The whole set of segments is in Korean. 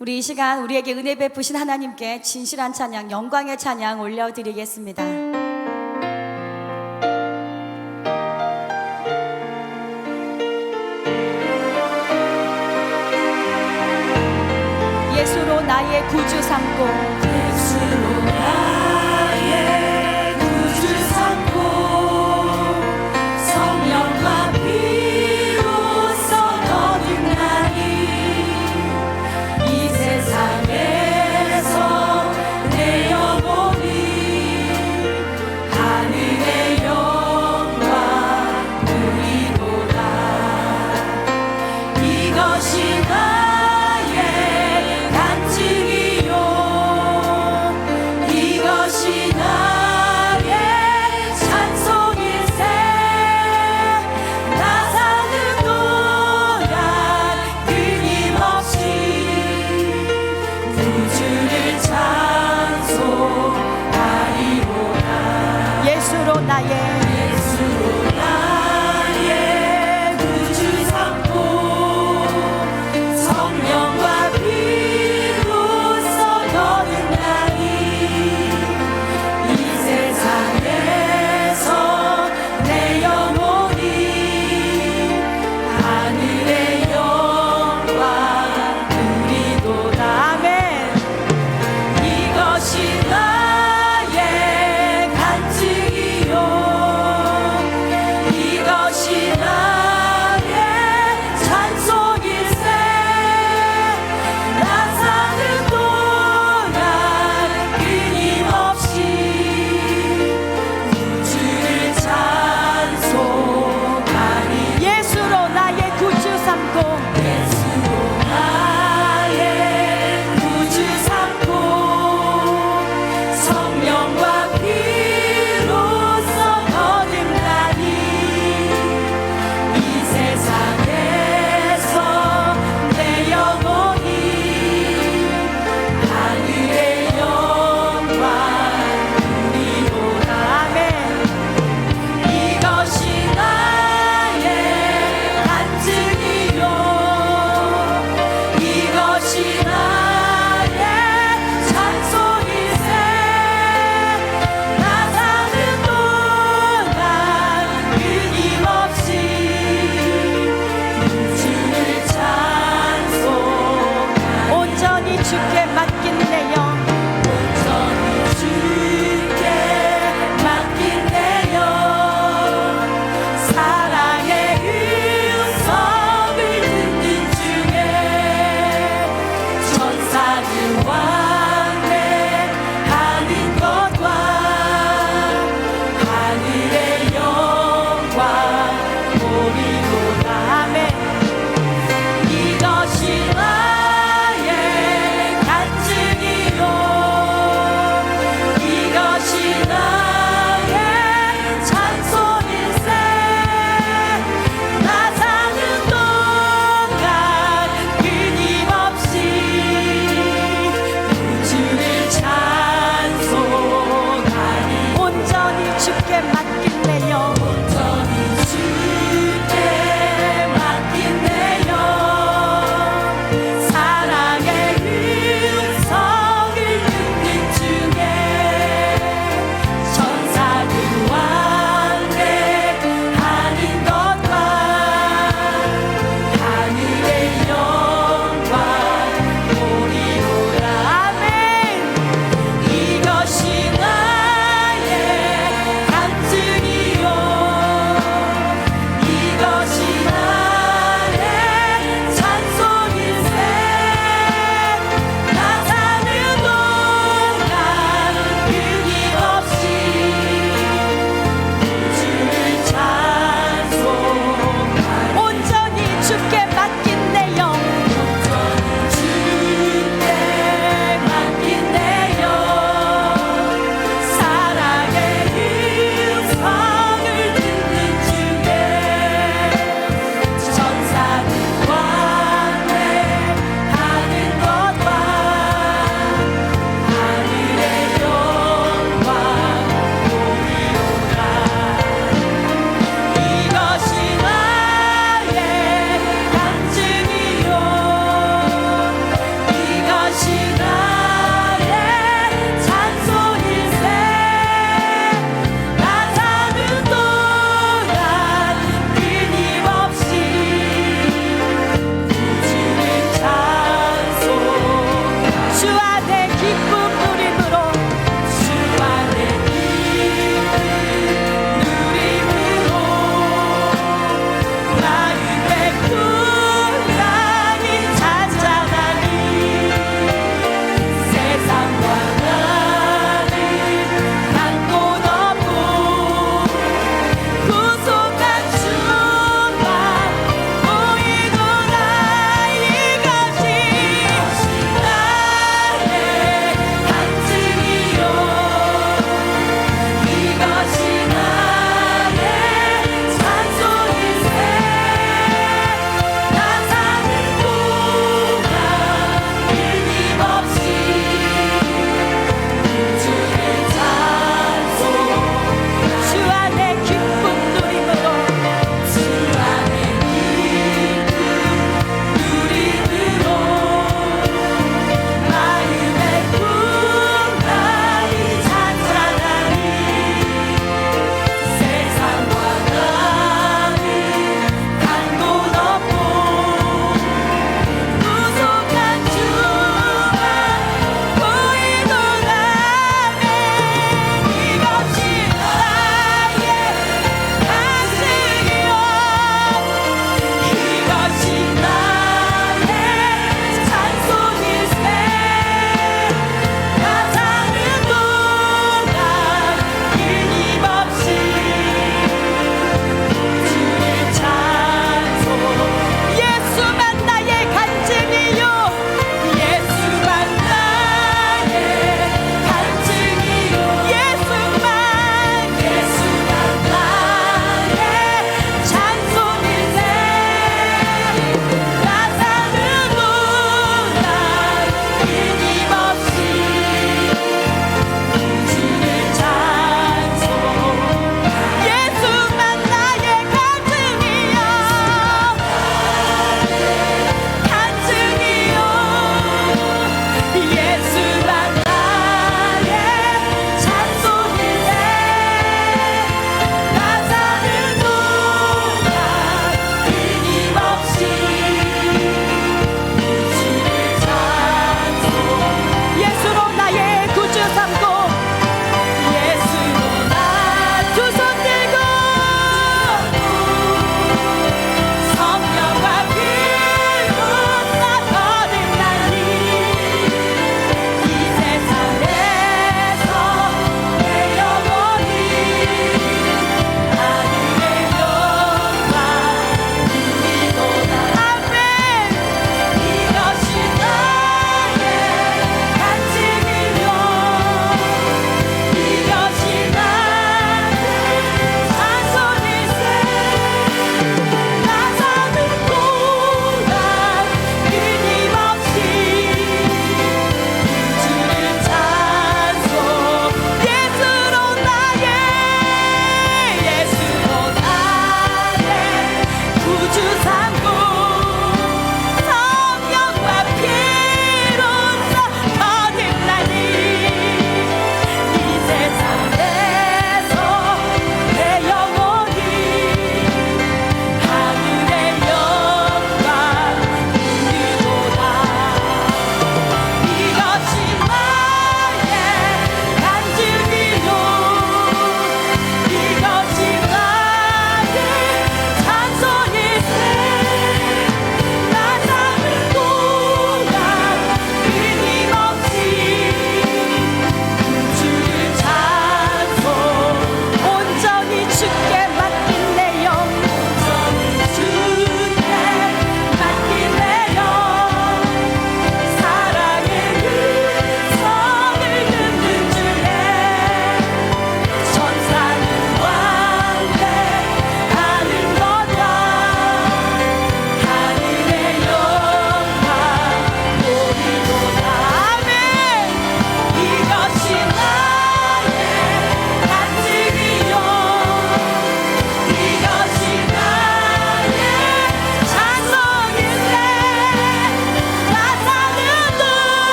우리 이 시간 우리에게 은혜 베푸신 하나님께 진실한 찬양, 영광의 찬양 올려드리겠습니다. 예수로 나의 구주 삼고, 예수로 나의 구주 삼고, 성령과 피로써 거듭나니 이 세상에서 내 영혼이 하늘의 영광 누리도다. 이것이 나의 간증이요, 이것이 나의 찬송일세. 나 사는 동안 끊임없이 구주를 찬송하리로다. 예수로 나의 예수로 나의 구주 삼고, 성령과 피로써 거듭나니 이 세상에서 내 영혼이 하늘의 영광 누리도다. 아멘. 이것이 나의 간증이요, 이것이 나의 찬송일세. 나 사는 동안 끊임없이 구주를 찬송하리. 예수로 나의 구주 삼고, 예수로 나의 구주 삼고, 성령과 피로써 거듭나니 이 세상에서 내 영혼이 하늘의 영광 누리도다. 아멘. 이것이 나의 간증이요, 이것이 나의 찬송일세. 나 사는 동안 끊임없이 구주를 찬송하리. 온전히 주께 맡긴 내 영, 온전히 주께 맡긴 내 영, 사랑의 음성을 듣는 중에 천사들 왕래하는 것과 하늘의 영광 보리로다. 아멘. 이것이 나의 간증이요, 이것이 나의 찬송일세. 나 사는 동안 끊임없이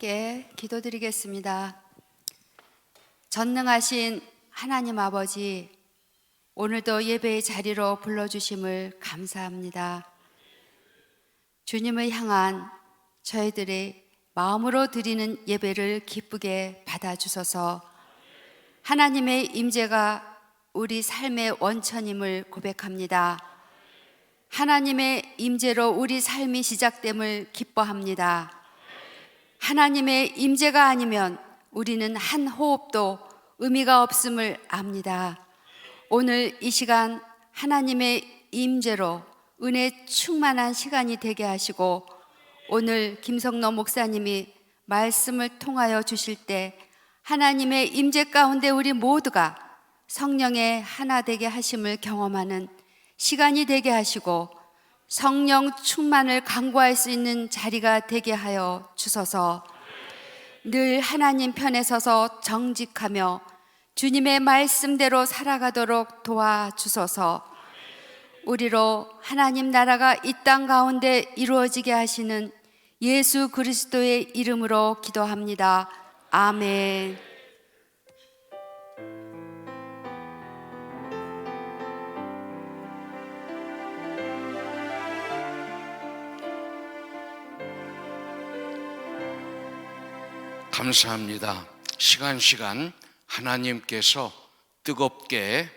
함께 기도드리겠습니다. 전능하신 하나님 아버지, 오늘도 예배의 자리로 불러주심을 감사합니다. 주님을 향한 저희들의 마음으로 드리는 예배를 기쁘게 받아주소서. 하나님의 임재가 우리 삶의 원천임을 고백합니다. 하나님의 임재로 우리 삶이 시작됨을 기뻐합니다. 하나님의 임재가 아니면 우리는 한 호흡도 의미가 없음을 압니다. 오늘 이 시간 하나님의 임재로 은혜 충만한 시간이 되게 하시고, 오늘 김성노 목사님이 말씀을 통하여 주실 때 하나님의 임재 가운데 우리 모두가 성령의 하나 되게 하심을 경험하는 시간이 되게 하시고, 성령 충만을 간구할 수 있는 자리가 되게 하여 주소서. 늘 하나님 편에 서서 정직하며 주님의 말씀대로 살아가도록 도와주소서. 우리로 하나님 나라가 이 땅 가운데 이루어지게 하시는 예수 그리스도의 이름으로 기도합니다. 아멘. 감사합니다. 시간 하나님께서 뜨겁게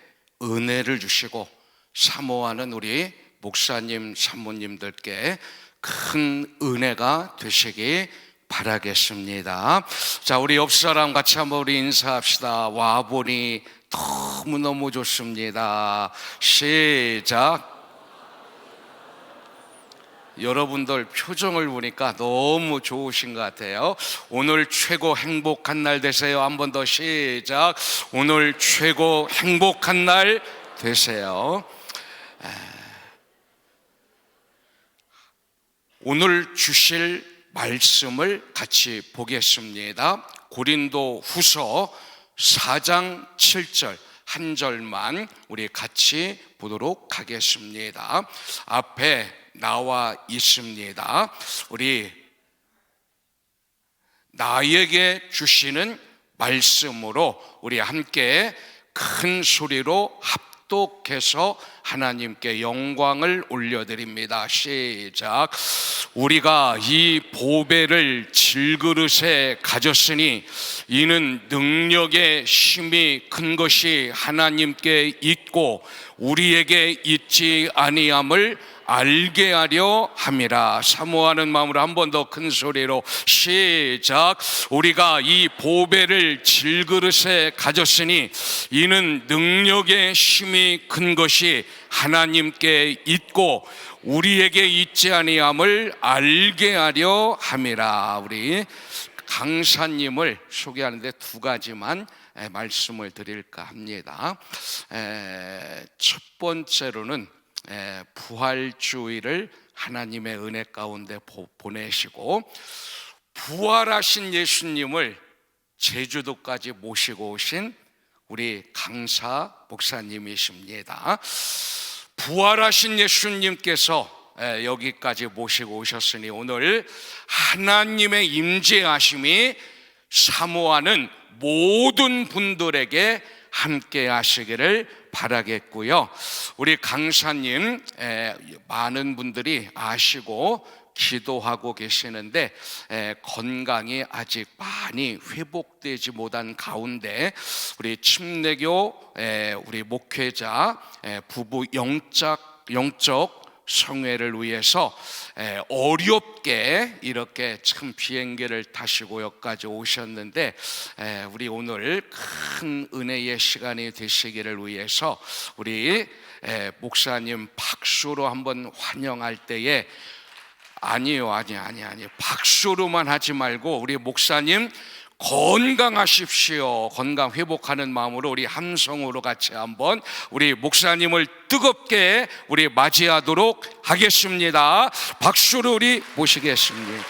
은혜를 주시고 사모하는 우리 목사님, 사모님들께 큰 은혜가 되시기 바라겠습니다. 자, 우리 옆 사람 같이 한번 우리 인사합시다. 와보니 너무너무 좋습니다. 시작. 여러분들 표정을 보니까 너무 좋으신 것 같아요. 오늘 최고 행복한 날 되세요. 한 번 더 시작. 오늘 최고 행복한 날 되세요. 오늘 주실 말씀을 같이 보겠습니다. 고린도 후서 4장 7절 한 절만 우리 같이 보도록 하겠습니다. 앞에 나와 있습니다. 우리 나에게 주시는 말씀으로 우리 함께 큰 소리로 합독해서 하나님께 영광을 올려드립니다. 시작. 우리가 이 보배를 질그릇에 가졌으니 이는 능력의 힘이 큰 것이 하나님께 있고 우리에게 있지 아니함을 알게 하려 함이라. 사모하는 마음으로 한 번 더 큰 소리로 시작. 우리가 이 보배를 질그릇에 가졌으니 이는 능력의 힘이 큰 것이 하나님께 있고 우리에게 있지 아니함을 알게 하려 함이라. 우리 강사님을 소개하는데 두 가지만 말씀을 드릴까 합니다. 첫 번째로는 부활주의를 하나님의 은혜 가운데 보내시고 부활하신 예수님을 제주도까지 모시고 오신 우리 강사 목사님이십니다. 부활하신 예수님께서 여기까지 모시고 오셨으니 오늘 하나님의 임재하심이 사모하는 모든 분들에게 함께 하시기를 바라겠고요. 우리 강사님 많은 분들이 아시고 기도하고 계시는데 건강이 아직 많이 회복되지 못한 가운데 우리 침례교 우리 목회자 부부 영적 성회를 위해서 어렵게 이렇게 참 비행기를 타시고 여기까지 오셨는데 우리 오늘 큰 은혜의 시간이 되시기를 위해서 우리 목사님 박수로 한번 환영할 때에 아니요 박수로만 하지 말고 우리 목사님 건강하십시오. 건강 회복하는 마음으로 우리 함성으로 같이 한번 우리 목사님을 뜨겁게 우리 맞이하도록 하겠습니다. 박수로 우리 모시겠습니다.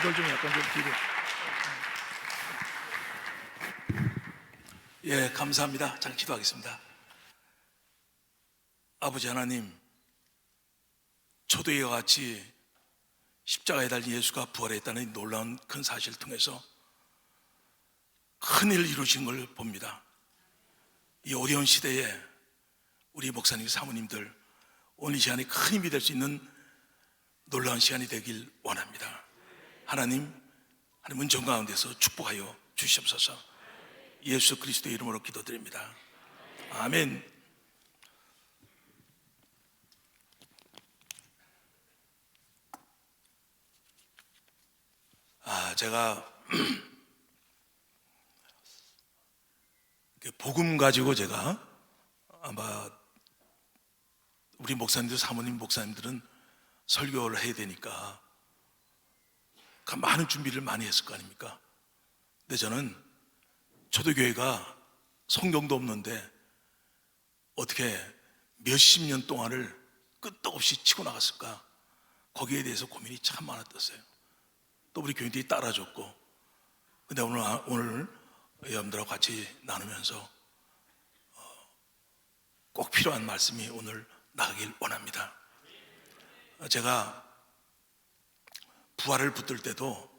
이걸 좀 약간 좀 뒤로. 예, 감사합니다. 잠깐 기도하겠습니다. 아버지 하나님, 저도 이와 같이 십자가에 달린 예수가 부활했다는 이 놀라운 큰 사실을 통해서 큰 일을 이루신 걸 봅니다. 이 어려운 시대에 우리 목사님, 사모님들 오늘 이 시간이 큰 힘이 될 수 있는 놀라운 시간이 되길 원합니다. 하나님 은정 가운데서 축복하여 주시옵소서. 예수 그리스도의 이름으로 기도드립니다. 아멘. 제가 복음 가지고 제가 아마 우리 목사님들, 사모님 목사님들은 설교를 해야 되니까 많은 준비를 많이 했을 거 아닙니까? 근데 저는 초대교회가 성경도 없는데 어떻게 몇십 년 동안을 끄떡없이 치고 나갔을까? 거기에 대해서 고민이 참 많았었어요. 또 우리 교인들이 따라줬고, 근데 오늘 여러분들하고 같이 나누면서 꼭 필요한 말씀이 오늘 나가길 원합니다. 제가 부활을 붙들 때도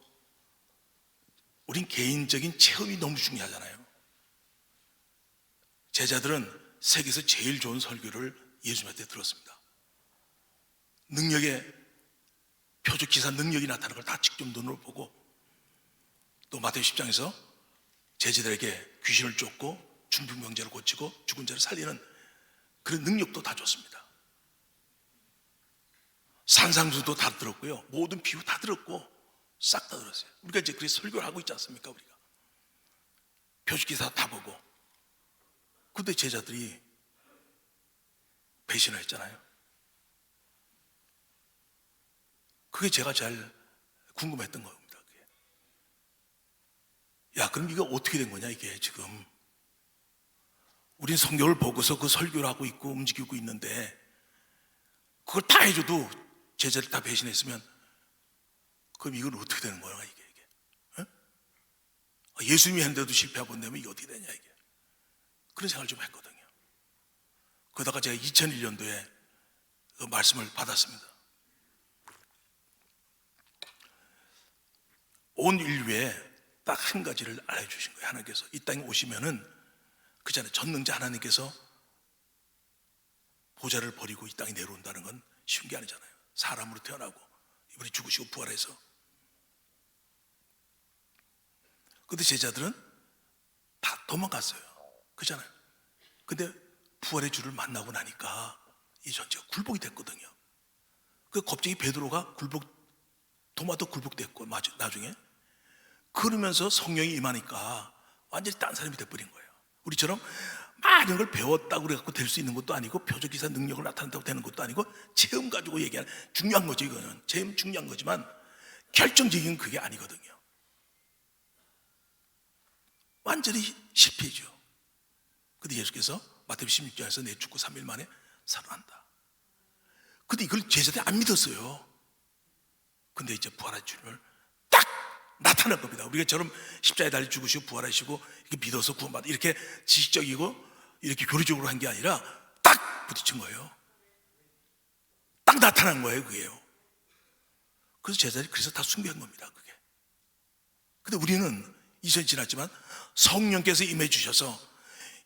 우린 개인적인 체험이 너무 중요하잖아요. 제자들은 세계에서 제일 좋은 설교를 예수님한테 들었습니다. 능력의 표적 기사 능력이 나타나는 걸 다 직접 눈으로 보고, 또 마태복음 10장에서 제자들에게 귀신을 쫓고 중풍병자를 고치고 죽은 자를 살리는 그런 능력도 다 줬습니다. 산상수도 다 들었고요, 모든 비유 다 들었고 싹 다 들었어요. 우리가 이제 그래서 설교를 하고 있지 않습니까? 우리가 표적 기사 다 보고. 근데 제자들이 배신을 했잖아요. 그게 제가 제일 궁금했던 겁니다. 그게. 야, 그럼 이거 어떻게 된 거냐, 이게 지금. 우린 성경을 보고서 그 설교를 하고 있고 움직이고 있는데 그걸 다 해줘도 제자를 다 배신했으면 그럼 이건 어떻게 되는 거야, 이게. 어? 예수님이 했는데도 실패하고 있는데 이게 어떻게 되냐, 이게. 그런 생각을 좀 했거든요. 그러다가 제가 2001년도에 그 말씀을 받았습니다. 온 인류에 딱 한 가지를 알려주신 거예요. 하나님께서 이 땅에 오시면은 그 전에 전능자 하나님께서 보좌를 버리고 이 땅에 내려온다는 건 쉬운 게 아니잖아요. 사람으로 태어나고 이분이 죽으시고 부활해서. 근데 제자들은 다 도망갔어요. 그잖아요. 근데 부활의 주를 만나고 나니까 이 전체가 굴복이 됐거든요. 그 갑자기 베드로가 도마도 굴복됐고 나중에 그러면서 성령이 임하니까 완전히 딴 사람이 돼버린 거예요. 우리처럼 많은 걸 배웠다고 그래갖고 될 수 있는 것도 아니고 표적기사 능력을 나타낸다고 되는 것도 아니고 체험 가지고 얘기하는, 중요한 거죠. 이거는 체험 중요한 거지만 결정적인 그게 아니거든요. 완전히 실패죠. 근데 예수께서 마태복음 16장에서 내 죽고 3일 만에 살아난다. 근데 이걸 제자들이 안 믿었어요. 근데 이제 부활할 줄을 딱 나타날 겁니다. 우리가 저럼 십자가에 달려 죽으시고 부활하시고 이렇게 믿어서 구원받아 이렇게 지식적이고 이렇게 교리적으로 한 게 아니라 딱 부딪힌 거예요. 딱 나타난 거예요, 그게요. 그래서 제자들이 그래서 다 숭배한 겁니다, 그게. 근데 우리는 이전이 지났지만 성령께서 임해 주셔서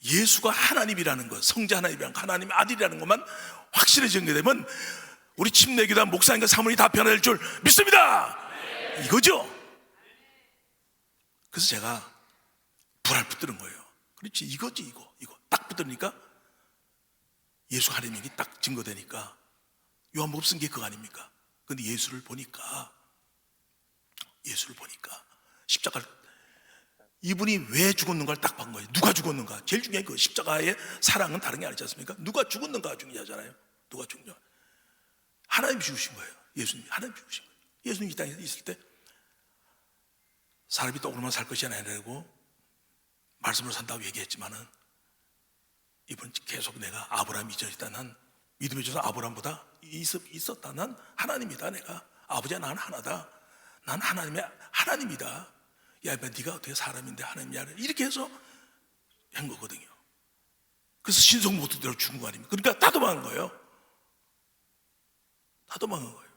예수가 하나님이라는 것, 성자 하나님이라는 것, 하나님의 아들이라는 것만 확실히 전개되면 우리 침례교단 목사님과 사모님이 다 변화될 줄 믿습니다. 이거죠. 그래서 제가 불알 붙드는 거예요. 그렇지, 이거지, 이거 딱 붙으니까 예수 하나님이 딱 증거되니까 요한복음 쓴 게 그거 아닙니까? 근데 예수를 보니까 십자가를, 이분이 왜 죽었는가를 딱 본 거예요. 누가 죽었는가? 제일 중요한 그 십자가의 사랑은 다른 게 아니지 않습니까? 누가 죽었는가 중요하잖아요. 누가 죽냐? 하나님 죽으신 거예요. 예수님이 하나님 죽으신 거예요. 예수님이 이 땅에 있을 때 사람이 떡으로만 살 것이 아니라고 말씀으로 산다고 얘기했지만은 이분 계속 내가 아브라함 이전이다. 난 믿음의 조상 아브라함보다 있었다. 난 하나님이다. 내가 아버지야, 나는 하나다. 난 하나님의 하나님이다. 야, 네가 어떻게 사람인데 하나님이야? 이렇게 해서 한 거거든요. 그래서 신성 모드대로 죽은 거 아닙니까? 그러니까 다 도망한 거예요. 다 도망한 거예요.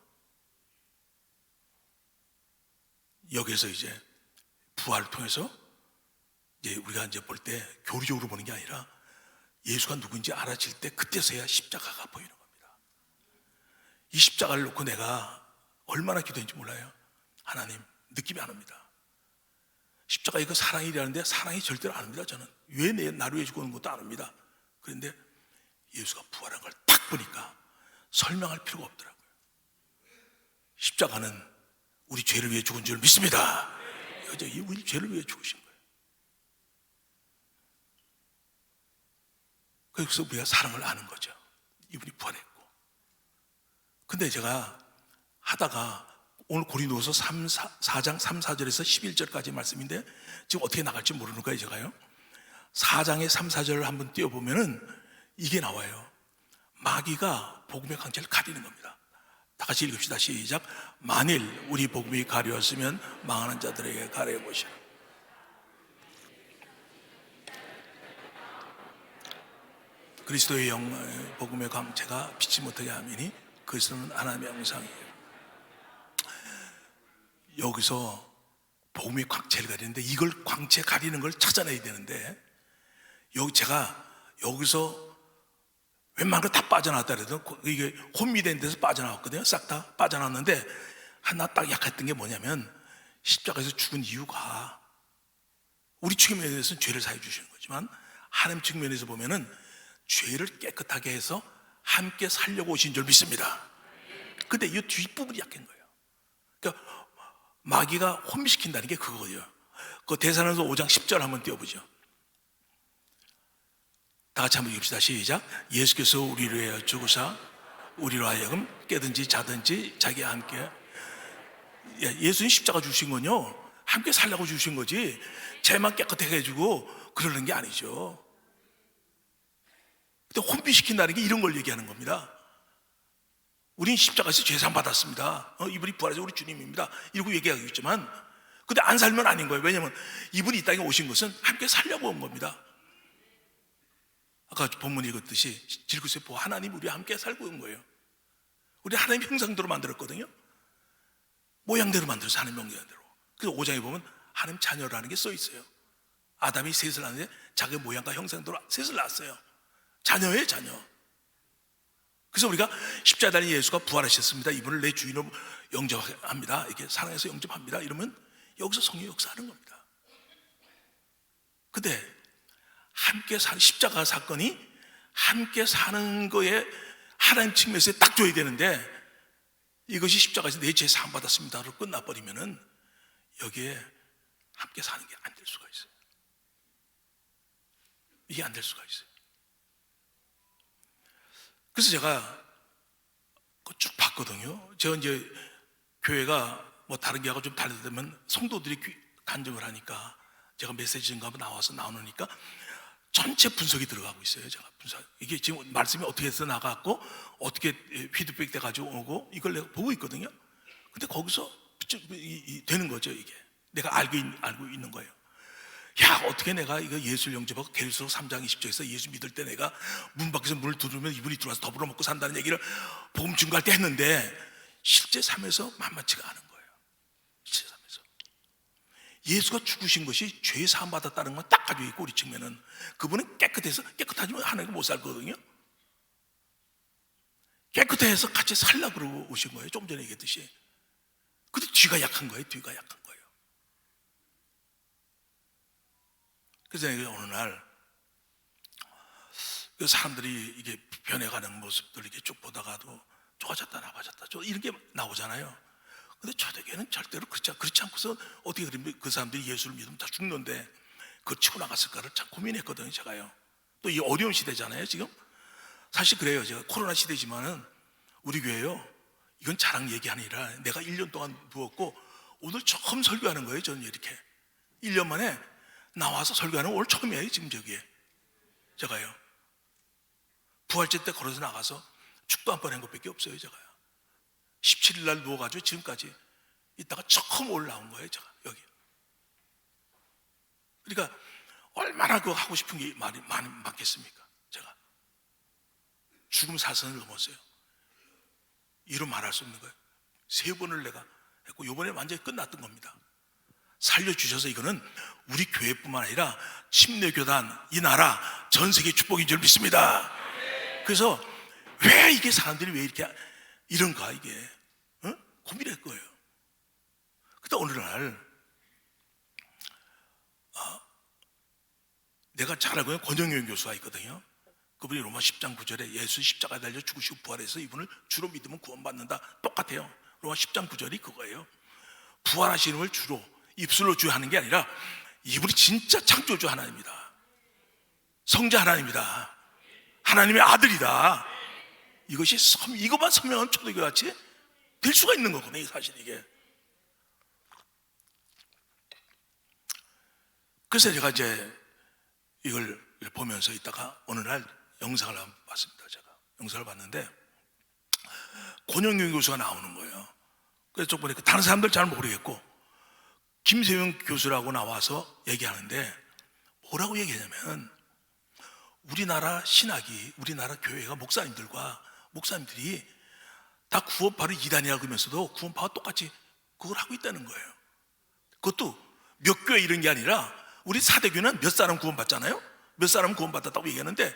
여기에서 이제 부활을 통해서 이제 우리가 이제 볼 때 교리적으로 보는 게 아니라 예수가 누구인지 알아질 때 그때서야 십자가가 보이는 겁니다. 이 십자가를 놓고 내가 얼마나 기도했는지 몰라요. 하나님, 느낌이 안 옵니다. 십자가 이거 사랑이라는데 사랑이 절대로 안 옵니다. 저는 왜 나를 위해 죽는 것도 안 옵니다. 그런데 예수가 부활한 걸 딱 보니까 설명할 필요가 없더라고요. 십자가는 우리 죄를 위해 죽은 줄 믿습니다. 우리 죄를 위해 죽으신 거예요. 그래서 우리가 사랑을 아는 거죠. 이분이 부활했고. 근데 제가 하다가 오늘 고린도서 4장 3, 4절에서 11절까지 말씀인데 지금 어떻게 나갈지 모르는 거예요. 제가요 4장의 3, 4절을 한번 띄워보면은 이게 나와요. 마귀가 복음의 광채를 가리는 겁니다. 다 같이 읽읍시다. 시작. 만일 우리 복음이 가려웠으면 망하는 자들에게 가려운 것이라. 그리스도의 복음의 광채가 빛이 못하게 하미니 그리스도는 하나님의 형상이에요. 여기서 복음의 광채를 가리는데 이걸 광채 가리는 걸 찾아내야 되는데 제가 여기서 웬만한 거 다 빠져나왔다 그래도 이게 혼미된 데서 빠져나왔거든요. 싹 다 빠져나왔는데 하나 딱 약했던 게 뭐냐면 십자가에서 죽은 이유가 우리 측면에서는 죄를 사해 주시는 거지만 하나님 측면에서 보면은 죄를 깨끗하게 해서 함께 살려고 오신 줄 믿습니다. 근데 이 뒷부분이 약한 거예요. 그러니까 마귀가 혼미시킨다는 게 그거예요. 그 대사로서 5장 10절 한번 띄워보죠. 다 같이 한번 읽읍시다. 시작. 예수께서 우리를 위하여 죽으사 우리로 하여금 깨든지 자든지 자기와 함께. 예수님 십자가 주신 건요 함께 살라고 주신 거지 죄만 깨끗하게 해주고 그러는 게 아니죠. 근데 혼미시킨다는 게 이런 걸 얘기하는 겁니다. 우린 십자가에서 죄상 받았습니다. 이분이 부활해서 우리 주님입니다. 이러고 얘기하겠지만 근데 안 살면 아닌 거예요. 왜냐하면 이분이 이 땅에 오신 것은 함께 살려고 온 겁니다. 아까 본문에 읽었듯이 질그세 보 하나님 우리와 함께 살고 온 거예요. 우리 하나님 형상대로 만들었거든요. 모양대로 만들어서 하나님 모양대로. 그래서 5장에 보면 하나님 자녀라는 게 써 있어요. 아담이 셋을 낳는데 자기 모양과 형상대로 셋을 낳았어요. 자녀예요, 자녀. 그래서 우리가 십자가에 달린 예수가 부활하셨습니다. 이분을 내 주인으로 영접합니다. 이렇게 사랑해서 영접합니다. 이러면 여기서 성령이 역사하는 겁니다. 근데 함께 사는 십자가 사건이 함께 사는 거에 하나님 측면에서 딱 줘야 되는데 이것이 십자가에서 내 죄 사함 받았습니다로 끝나버리면은 여기에 함께 사는 게 안 될 수가 있어요. 이게 안 될 수가 있어요. 그래서 제가 쭉 봤거든요. 제가 이제 교회가 뭐 다른 교회가 좀 다르다면 성도들이 간증을 하니까 제가 메시지인가 한번 나오니까 전체 분석이 들어가고 있어요. 제가 분석. 이게 지금 말씀이 어떻게 해서 나갔고 어떻게 피드백 돼 가지고 오고 이걸 내가 보고 있거든요. 근데 거기서 되는 거죠. 이게 내가 알고 있는 거예요. 야, 어떻게 내가 이거 예수를 영접하고 계시록 3장 20절에서 예수 믿을 때 내가 문 밖에서 문을 두드리면 이분이 들어와서 더불어 먹고 산다는 얘기를 복음 증거할 때 했는데 실제 삶에서 만만치가 않은 거예요. 실제 삶에서 예수가 죽으신 것이 죄 사함 받았다는 건 딱 가지고 있고 우리 측면은 그분은 깨끗해서 깨끗하지만 하나님과 못 살거든요. 깨끗해서 같이 살려고 그러고 오신 거예요. 좀 전에 얘기했듯이. 근데 뒤가 약한 거예요. 뒤가 약한 거예요. 그래서 어느 날 사람들이 이게 변해가는 모습들 이렇게 쭉 보다가도 좋아졌다 나빠졌다 이런 게 나오잖아요. 근데 저에게는 절대로 그렇지 않고서 어떻게 그 사람들이 예수를 믿으면 다 죽는데 그걸 치고 나갔을까를 참 고민했거든요. 제가요. 또 이 어려운 시대잖아요. 지금 사실 그래요. 제가 코로나 시대지만은 우리 교회요. 이건 자랑 얘기 아니라 내가 1년 동안 누웠고 오늘 처음 설교하는 거예요. 저는 이렇게 1년 만에 나와서 설교하는 오늘 처음이에요. 지금 저기에 제가요. 부활절 때 걸어서 나가서 축도 한 번 한 것밖에 없어요. 제가요. 17일 날 누워가지고 지금까지 있다가 처음 올라온 거예요. 제가 여기. 그러니까 얼마나 그 하고 싶은 게 많겠습니까? 제가 죽음 사선을 넘었어요. 이루 말할 수 없는 거예요. 3번을 내가 했고 이번에 완전히 끝났던 겁니다. 살려주셔서 이거는 우리 교회뿐만 아니라 침례교단, 이 나라, 전 세계 축복인 줄 믿습니다. 그래서 왜 이게 사람들이 왜 이렇게 이런가 이게 고민할 거예요. 그때 어느 날 내가 잘 알고 있는 권영현 교수가 있거든요. 그분이 로마 10장 9절에 예수 십자가에 달려 죽으시고 부활해서 이분을 주로 믿으면 구원받는다. 똑같아요. 로마 10장 9절이 그거예요. 부활하시는 걸 주로 입술로 주 하는 게 아니라 이분이 진짜 창조주 하나님이다. 성자 하나님이다. 하나님의 아들이다. 이것이 이것만 선명한 초대교회 같이 될 수가 있는 거거든요. 사실 이게. 그래서 제가 이제 이걸 보면서 있다가 어느 날 영상을 봤습니다. 제가 영상을 봤는데 권영경 교수가 나오는 거예요. 그래서 좀 보니까 다른 사람들 잘 모르겠고 김세용 교수라고 나와서 얘기하는데 뭐라고 얘기하냐면 우리나라 신학이 우리나라 교회가 목사님들이 다 구원파를 이단이라고 하면서도 구원파와 똑같이 그걸 하고 있다는 거예요. 그것도 몇 교회 이런 게 아니라 우리 사대교회는 몇 사람 구원받잖아요. 몇 사람 구원받았다고 얘기하는데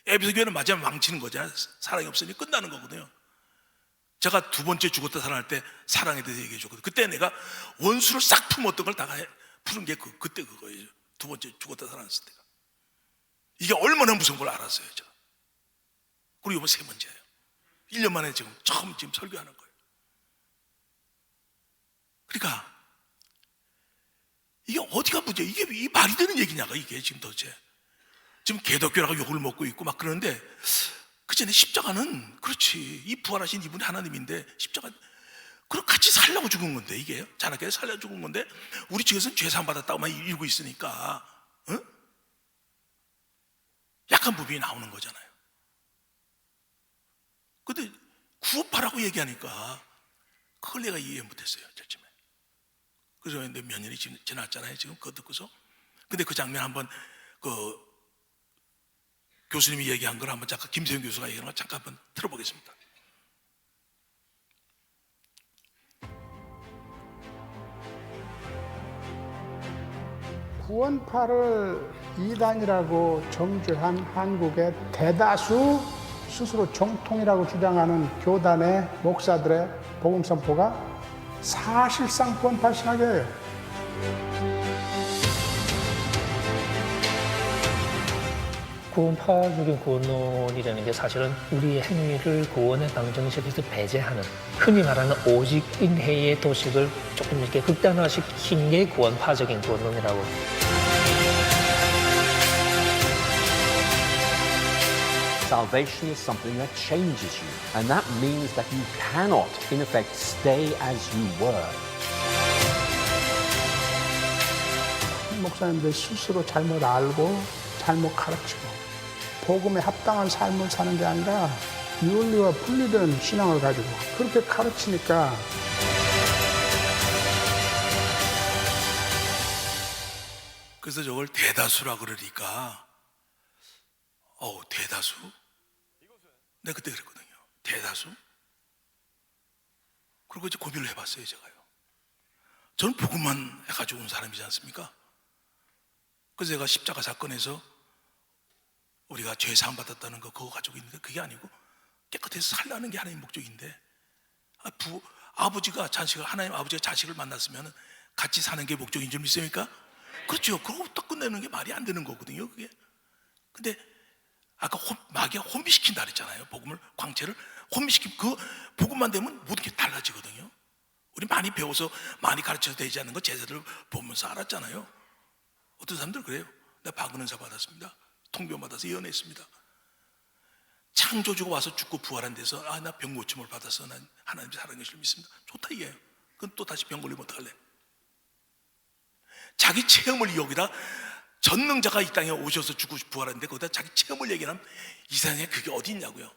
에베소 교회는 마지막에 망치는 거잖아요. 사랑이 없으니 끝나는 거거든요. 제가 2번째 죽었다 살아날 때 사랑에 대해서 얘기해 줬거든요. 그때 내가 원수를 싹 품었던 걸 다 푸는 게 그때 그거예요. 2번째 죽었다 살아났을 때가. 이게 얼마나 무서운 걸 알았어요. 제가. 그리고 이번 3번째예요. 1년 만에 처음 설교하는 거예요. 그러니까 이게 어디가 문제? 이게 이 말이 되는 얘기냐가 이게 지금 도대체. 지금 개독교라고 욕을 먹고 있고 막 그러는데 그 전에 십자가는 그렇지. 이 부활하신 이분이 하나님인데 십자가 그럼 같이 살려고 죽은 건데 이게 자나깨 살려 죽은 건데 우리 측에서는 죄상 받았다고만 읽고 있으니까 약한 부분이 나오는 거잖아요. 근데 구원파라고 얘기하니까 그걸 내가 이해 못했어요. 저쯤에. 그래서 몇 년이 지났잖아요. 지금 그거 듣고서. 근데 그 장면 한번 그 교수님이 얘기한 걸 한번 잠깐 김세영 교수가 얘기한 걸 잠깐 한번 들어보겠습니다. 구원파를 이단이라고 정죄한 한국의 대다수 스스로 정통이라고 주장하는 교단의 목사들의 복음 선포가 사실상 구원파 신학이에요. 구원파적인 구원론이라는 게 사실은 우리의 행위를 구원의 방정식에서 배제하는, 흔히 말하는 오직인해의 도식을 조금 이렇게 극단화시킨 게 구원파적인 구원론이라고. Salvation is something that changes you, and that means that you cannot, in effect, stay as you were. 목사님들 스스로 잘못 알고 잘못 가르치고 복음에 합당한 삶을 사는 게 아니라 윤리와 분리된 신앙을 가지고 그렇게 가르치니까 그래서 저걸 대다수라 그러니까 대다수? 내가 그때 그랬거든요. 대다수? 그리고 이제 고민을 해봤어요. 제가요. 저는 복음만 해가지고 온 사람이지 않습니까? 그래서 제가 십자가 사건에서 우리가 죄 사함 받았다는 거 그거 가지고 있는데 그게 아니고 깨끗해서 살라는 게 하나님 목적인데 아버지가 하나님 아버지가 자식을 만났으면 같이 사는 게 목적인 줄 믿습니까? 그렇죠. 그러고 딱 끝내는 게 말이 안 되는 거거든요. 그게. 근데 아까 마귀가 혼미시킨다 그랬잖아요. 복음을, 광채를 혼미시키면 그 복음만 되면 모든 게 달라지거든요. 우리 많이 배워서 많이 가르쳐서 되지 않는 거 제자들 보면서 알았잖아요. 어떤 사람들 그래요. 나 박은은사 받았습니다. 통병 받아서 예언했습니다. 창조주가 와서 죽고 부활한 데서 나 병 고침을 받아서 난 하나님 사랑의 줄 믿습니다. 좋다 이게. 그건 또 다시 병 걸리면 어떡할래? 자기 체험을 여기다 전능자가 이 땅에 오셔서 죽고 부활했는데 거기다 자기 체험을 얘기하면 이 세상에 그게 어디 있냐고요.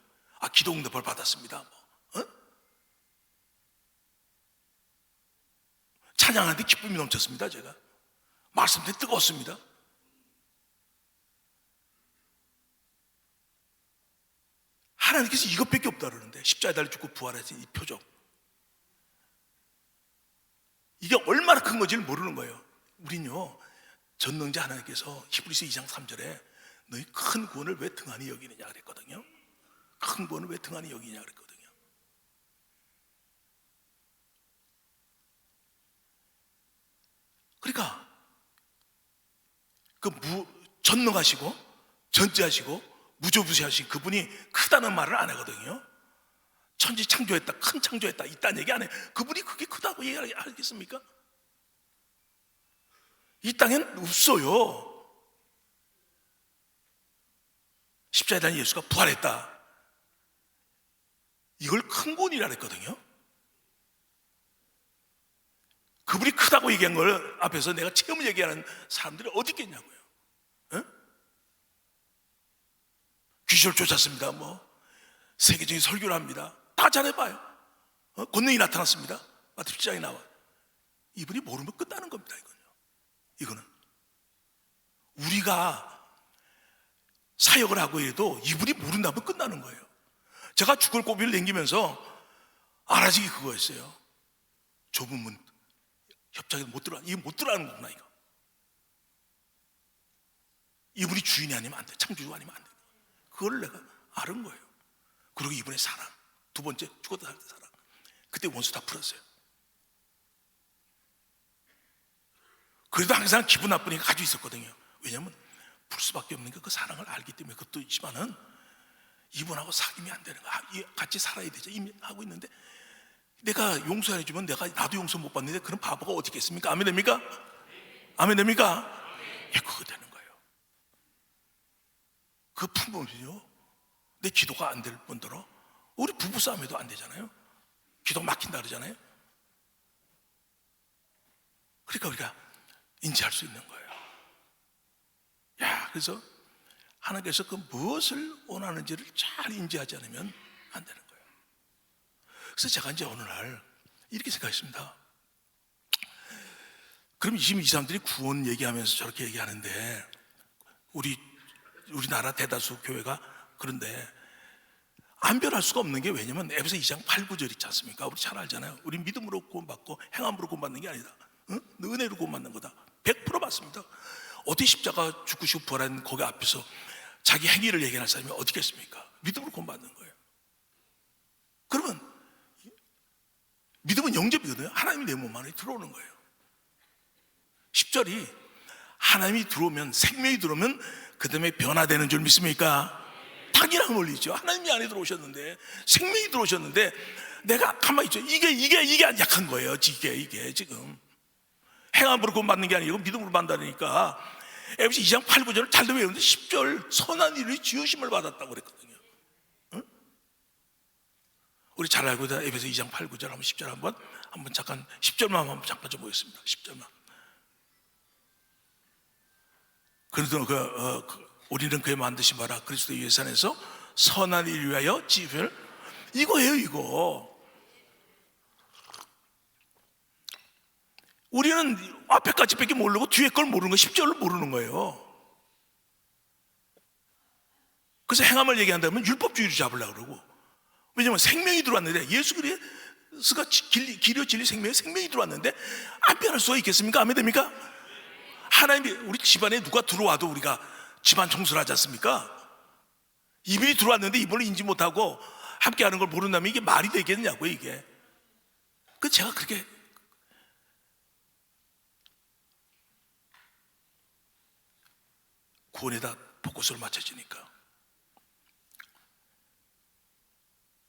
기도 응답을 받았습니다. 찬양하는데 기쁨이 넘쳤습니다. 제가 말씀 때문에 뜨거웠습니다. 하나님께서 이것밖에 없다 그러는데 십자가에 달려 죽고 부활하신 이 표적, 이게 얼마나 큰 건지를 모르는 거예요. 우린요, 전능자 하나님께서 히브리서 2장 3절에 너희 큰 구원을 왜 등한히 여기느냐 그랬거든요. 큰 구원을 왜 등한히 여기느냐 그랬거든요. 그러니까 전능하시고 전지하시고 무조부시하신 그분이 크다는 말을 안 하거든요. 천지 창조했다, 큰 창조했다, 이딴 얘기 안 해. 그분이 그게 크다고 얘기하겠습니까? 이 땅엔 없어요. 십자가에 달린 예수가 부활했다, 이걸 큰 구원이라 했거든요. 그분이 크다고 얘기한 걸 앞에서 내가 체험을 얘기하는 사람들이 어디 있겠냐고요. 에? 귀신을 쫓았습니다, 세계적인 설교를 합니다, 다 잘해봐요. 권능이 나타났습니다, 마태복음 7장에 나와. 이분이 모르면 끝나는 겁니다. 이거는 우리가 사역을 하고 해도 이분이 모른다면 끝나는 거예요. 제가 죽을 고비를 남기면서 알아지기 그거였어요. 좁은 문, 협착에 못 들어가. 이게 못 들어가는 거구나, 이거. 이분이 주인이 아니면 안 돼. 창조주가 아니면 안 돼. 그걸 내가 알은 거예요. 그리고 이분의 사랑, 두 번째 죽었다 살 때 사랑. 그때 원수 다 풀었어요. 그래도 항상 기분 나쁘니까 가지고 있었거든요. 왜냐하면 풀 수밖에 없는 게 그 사랑을 알기 때문에. 그것도 있지만은 이분하고 사귐이 안 되는 거야. 같이 살아야 되죠. 이미 하고 있는데 내가 용서 안 해주면 나도 용서 못 받는데 그런 바보가 어디 있겠습니까? 아멘 됩니까? 아멘 됩니까? 예, 그거 되는 거예요. 그 품으면요, 내 기도가 안 될 뿐더러 우리 부부싸움에도 안 되잖아요. 기도 막힌다 그러잖아요. 그러니까 우리가 인지할 수 있는 거예요. 그래서 하나님께서 그 무엇을 원하는지를 잘 인지하지 않으면 안 되는 거예요. 그래서 제가 이제 어느 날 이렇게 생각했습니다. 그럼 지금 이 사람들이 구원 얘기하면서 저렇게 얘기하는데 우리나라 대다수 교회가 그런데 안 변할 수가 없는 게, 왜냐면 에베소 2장 8, 9절 있지 않습니까? 우리 잘 알잖아요. 우리 믿음으로 구원받고 행함으로 구원받는 게 아니다. 은혜로 구원받는 거다. 100% 맞습니다. 어디 십자가 죽으시고 부활한 거기 앞에서 자기 행위를 얘기할 사람이 어디 있겠습니까? 믿음으로 구원받는 거예요. 그러면 믿음은 영접이거든요. 하나님이 내 몸 안에 들어오는 거예요. 10절이 하나님이 들어오면, 생명이 들어오면 그 다음에 변화되는 줄 믿습니까? 당연한 원리죠. 하나님이 안에 들어오셨는데, 생명이 들어오셨는데 내가 가만히 있죠. 이게 약한 거예요. 이게 지금 행함으로 구원받는 게 아니고 믿음으로 받는다니까. 에베소 2장 8, 9절을 잘 외우는데 10절 선한 일이 지으심을 받았다고 그랬거든요. 응? 우리 잘 알고 있는 에베소 2장 8, 9절 한번 10절 한번 잠깐 10절만 한번 잠깐 좀 보겠습니다. 10절만. 그래도 우리는 그의 만드신 바라 그리스도 예수 안에서 선한 일을 위하여 지을, 이거예요, 이거. 우리는 앞에까지 밖에 모르고 뒤에 걸 모르는 거, 10절을 모르는 거예요. 그래서 행함을 얘기한다면 율법주의를 잡으려고 그러고. 왜냐하면 생명이 들어왔는데, 예수 그리스도가 길이요 진리 생명이 들어왔는데 안 변할 수가 있겠습니까? 아멘 됩니까? 하나님이 우리 집안에 누가 들어와도 우리가 집안 청소를 하지 않습니까? 이분이 들어왔는데 이분을 인지 못하고 함께 하는 걸 모른다면 이게 말이 되겠냐고요, 이게. 그래서 제가 그렇게 구원에다 포커스를 맞춰지니까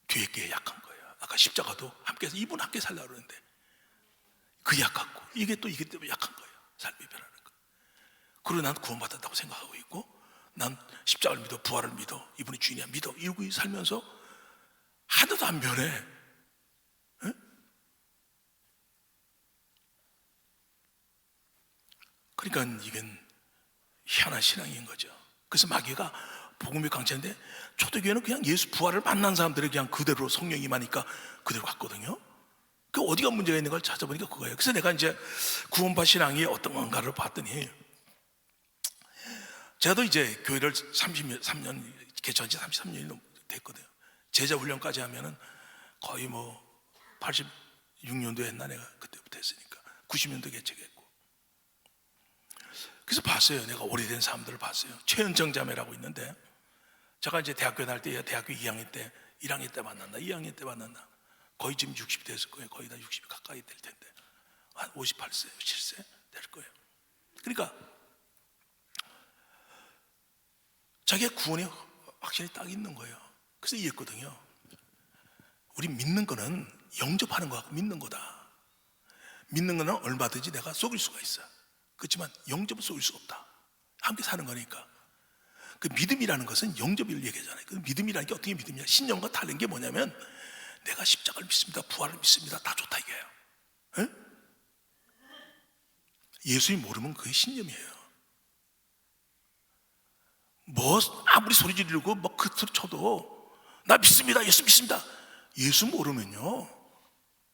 뒤에 게 약한 거예요. 아까 십자가도 함께해서 이분 함께 살려고 그러는데 그 약하고 이게 때문에 약한 거예요. 삶이 변하는 거. 그리고 난 구원받았다고 생각하고 있고, 난 십자가를 믿어, 부활을 믿어, 이분이 주인이야 믿어, 이러고 살면서 하나도 안 변해. 에? 그러니까 이건 희한한 신앙인 거죠. 그래서 마귀가 복음이 강체인데, 초대교회는 그냥 예수 부활을 만난 사람들이 그냥 그대로 성령이 임하니까 그대로 갔거든요. 그 어디가 문제가 있는 걸 찾아보니까 그거예요. 그래서 내가 이제 구원파 신앙이 어떤 건가를 봤더니, 저도 이제 교회를 33년 개척한 지 33년이 됐거든요. 제자 훈련까지 하면은 거의 뭐 86년도 했나 내가 그때부터 했으니까 90년도 개척했고. 그래서 봤어요. 내가 오래된 사람들을 봤어요. 최은정 자매라고 있는데 제가 이제 대학교 다닐 때 대학교 2학년 때 1학년 때 만났나 2학년 때 만났나 거의 지금 60 됐을 거예요. 거의 다 60이 가까이 될 텐데 한 58세 7세 될 거예요. 그러니까 자기가 구원에 확신이 딱 있는 거예요. 그래서 이해했거든요. 우리 믿는 거는 영접하는 거하고 믿는 거다. 믿는 거는 얼마든지 내가 속일 수가 있어. 그렇지만 영접은 속일 수 없다. 함께 사는 거니까. 그 믿음이라는 것은 영접을 얘기하잖아요. 그 믿음이라는 게 어떻게 믿음이냐? 신념과 다른 게 뭐냐면 내가 십자가를 믿습니다. 부활을 믿습니다. 다 좋다 이게요. 에? 예수님 모르면 그게 신념이에요. 뭐 아무리 소리 지르고 뭐 그트로 쳐도 나 믿습니다. 예수 믿습니다. 예수 모르면요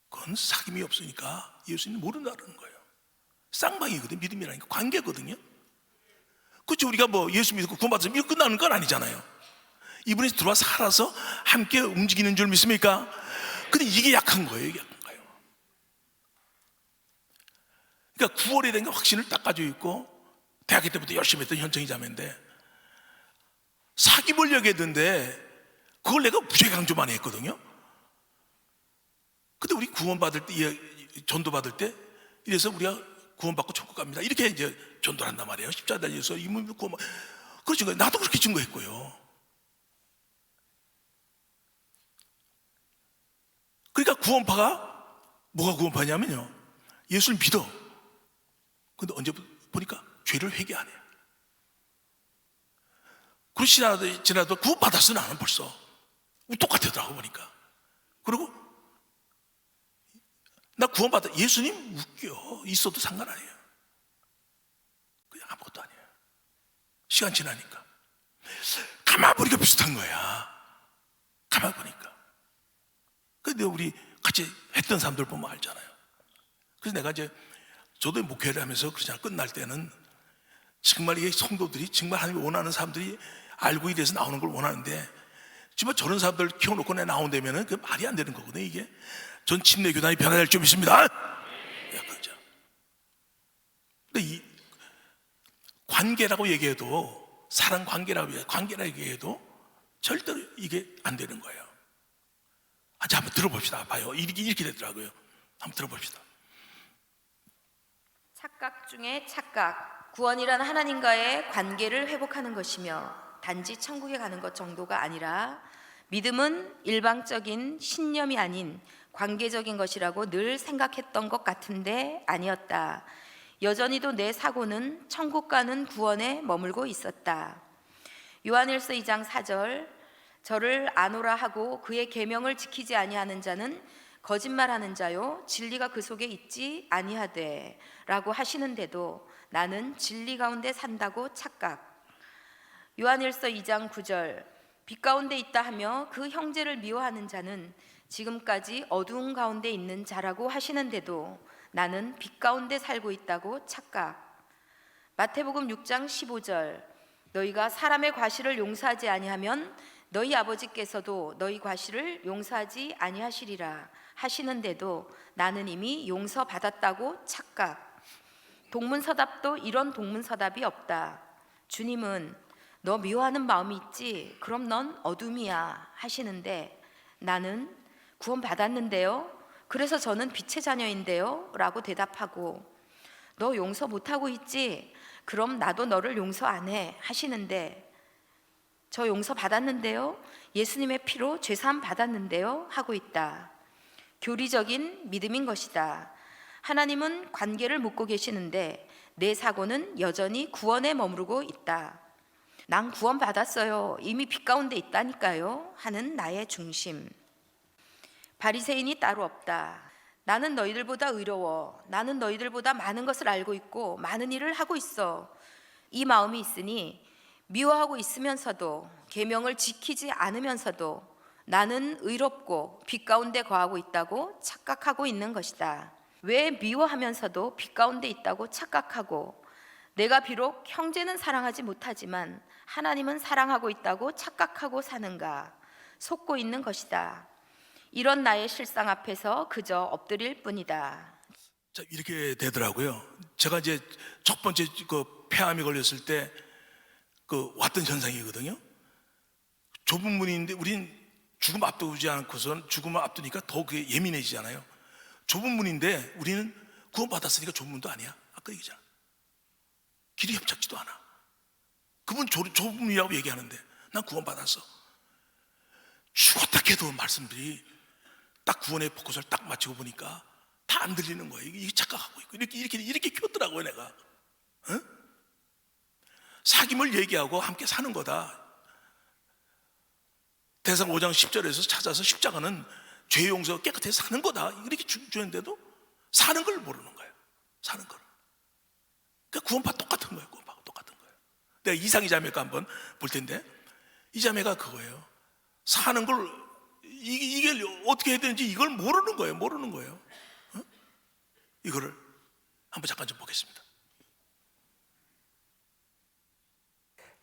그건 사귐이 없으니까 예수님 모른다는 거예요. 쌍방이거든요. 믿음이라는 게 관계거든요. 그렇죠. 우리가 뭐 예수 믿고 구원받아서 믿고 끝나는 건 아니잖아요. 이분이 들어와 살아서 함께 움직이는 줄 믿습니까? 근데 이게 약한 거예요. 이게 약한 거예요. 그러니까 구원에 대한 확신을 딱 가지고 있고 대학교 때부터 열심히 했던 현정이 자매인데 사귐을 얘기했는데 그걸 내가 무지하게 강조 많이 했거든요. 근데 우리 구원받을 때, 전도받을 때 이래서 우리가 구원받고 천국 갑니다. 이렇게 이제 전도를 한단 말이에요. 십자가 달려서 이문 믿고 그렇죠. 나도 그렇게 증거했고요. 그러니까 구원파가 뭐가 구원파냐면요. 예수를 믿어. 근데 언제 보니까 죄를 회개 안 해요. 그렇지 지나도 구원받았어 나는 벌써. 똑같더라고 보니까. 그리고 나 구원받아. 예수님 웃겨. 있어도 상관 아니에요. 그냥 아무것도 아니에요. 시간 지나니까. 가만 보니까 비슷한 거야. 가만 보니까. 근데 우리 같이 했던 사람들 보면 알잖아요. 그래서 내가 이제 저도 목회를 하면서 그러잖아요. 끝날 때는 정말 이게 성도들이 정말 하나님이 원하는 사람들이 알고 이래서 나오는 걸 원하는데 정말 저런 사람들 키워놓고 내 나온다면은 그 말이 안 되는 거거든요. 이게 전 침례 교단이 변화될 줄 믿습니다. 그렇죠. 근데 이 관계라고 얘기해도 사랑 관계라고 얘기해도 절대로 이게 안 되는 거예요. 자, 한번 들어봅시다. 봐요. 이렇게 되더라고요. 한번 들어봅시다. 착각 중에 착각, 구원이란 하나님과의 관계를 회복하는 것이며 단지 천국에 가는 것 정도가 아니라 믿음은 일방적인 신념이 아닌 관계적인 것이라고 늘 생각했던 것 같은데 아니었다. 여전히도 내 사고는 천국 가는 구원에 머물고 있었다. 요한일서 2장 4절, 저를 아노라 하고 그의 계명을 지키지 아니하는 자는 거짓말하는 자요 진리가 그 속에 있지 아니하되 라고 하시는데도 나는 진리 가운데 산다고 착각. 요한일서 2장 9절, 빛 가운데 있다 하며 그 형제를 미워하는 자는 지금까지 어두운 가운데 있는 자라고 하시는데도 나는 빛 가운데 살고 있다고 착각. 마태복음 6장 15절, 너희가 사람의 과실을 용서하지 아니하면 너희 아버지께서도 너희 과실을 용서하지 아니하시리라 하시는데도 나는 이미 용서받았다고 착각. 동문서답도 이런 동문서답이 없다. 주님은 너 미워하는 마음이 있지? 그럼 넌 어둠이야 하시는데 나는 구원 받았는데요. 그래서 저는 빛의 자녀인데요 라고 대답하고, 너 용서 못하고 있지? 그럼 나도 너를 용서 안 해 하시는데, 저 용서 받았는데요, 예수님의 피로 죄사함 받았는데요 하고 있다. 교리적인 믿음인 것이다. 하나님은 관계를 묻고 계시는데 내 사고는 여전히 구원에 머무르고 있다. 난 구원 받았어요, 이미 빛 가운데 있다니까요 하는 나의 중심. 바리새인이 따로 없다. 나는 너희들보다 의로워. 나는 너희들보다 많은 것을 알고 있고 많은 일을 하고 있어. 이 마음이 있으니 미워하고 있으면서도 계명을 지키지 않으면서도 나는 의롭고 빛 가운데 거하고 있다고 착각하고 있는 것이다. 왜 미워하면서도 빛 가운데 있다고 착각하고 내가 비록 형제는 사랑하지 못하지만 하나님은 사랑하고 있다고 착각하고 사는가? 속고 있는 것이다. 이런 나의 실상 앞에서 그저 엎드릴 뿐이다. 자, 이렇게 되더라고요. 제가 이제 첫 번째 그 폐암이 걸렸을 때 그 왔던 현상이거든요. 좁은 문인데 우린 죽음 앞두지 않고선 죽음을 앞두니까 더 그게 예민해지잖아요. 좁은 문인데 우리는 구원받았으니까 좁은 문도 아니야. 아까 얘기잖아. 길이 협착지도 않아. 그분 좁은 문이라고 얘기하는데 난 구원받았어. 죽었다 해도 말씀들이 딱 구원의 포커스를 딱 맞추고 보니까 다 안 들리는 거예요. 이게 착각하고 있고 이렇게 키웠더라고요, 내가. 응? 사귐을 얘기하고 함께 사는 거다. 대상 5장 10절에서 찾아서 십자가는 죄 용서 깨끗해서 사는 거다. 이렇게 주는데도 사는 걸 모르는 거예요. 사는 걸. 그러니까 구원파 똑같은 거예요. 구원파가 똑같은 거예요. 내가 이상희 자매가 한번 볼 텐데 이 자매가 그거예요. 사는 걸 이게 어떻게 해야 되는지 이걸 모르는 거예요. 모르는 거예요. 어? 이거를 한번 잠깐 좀 보겠습니다.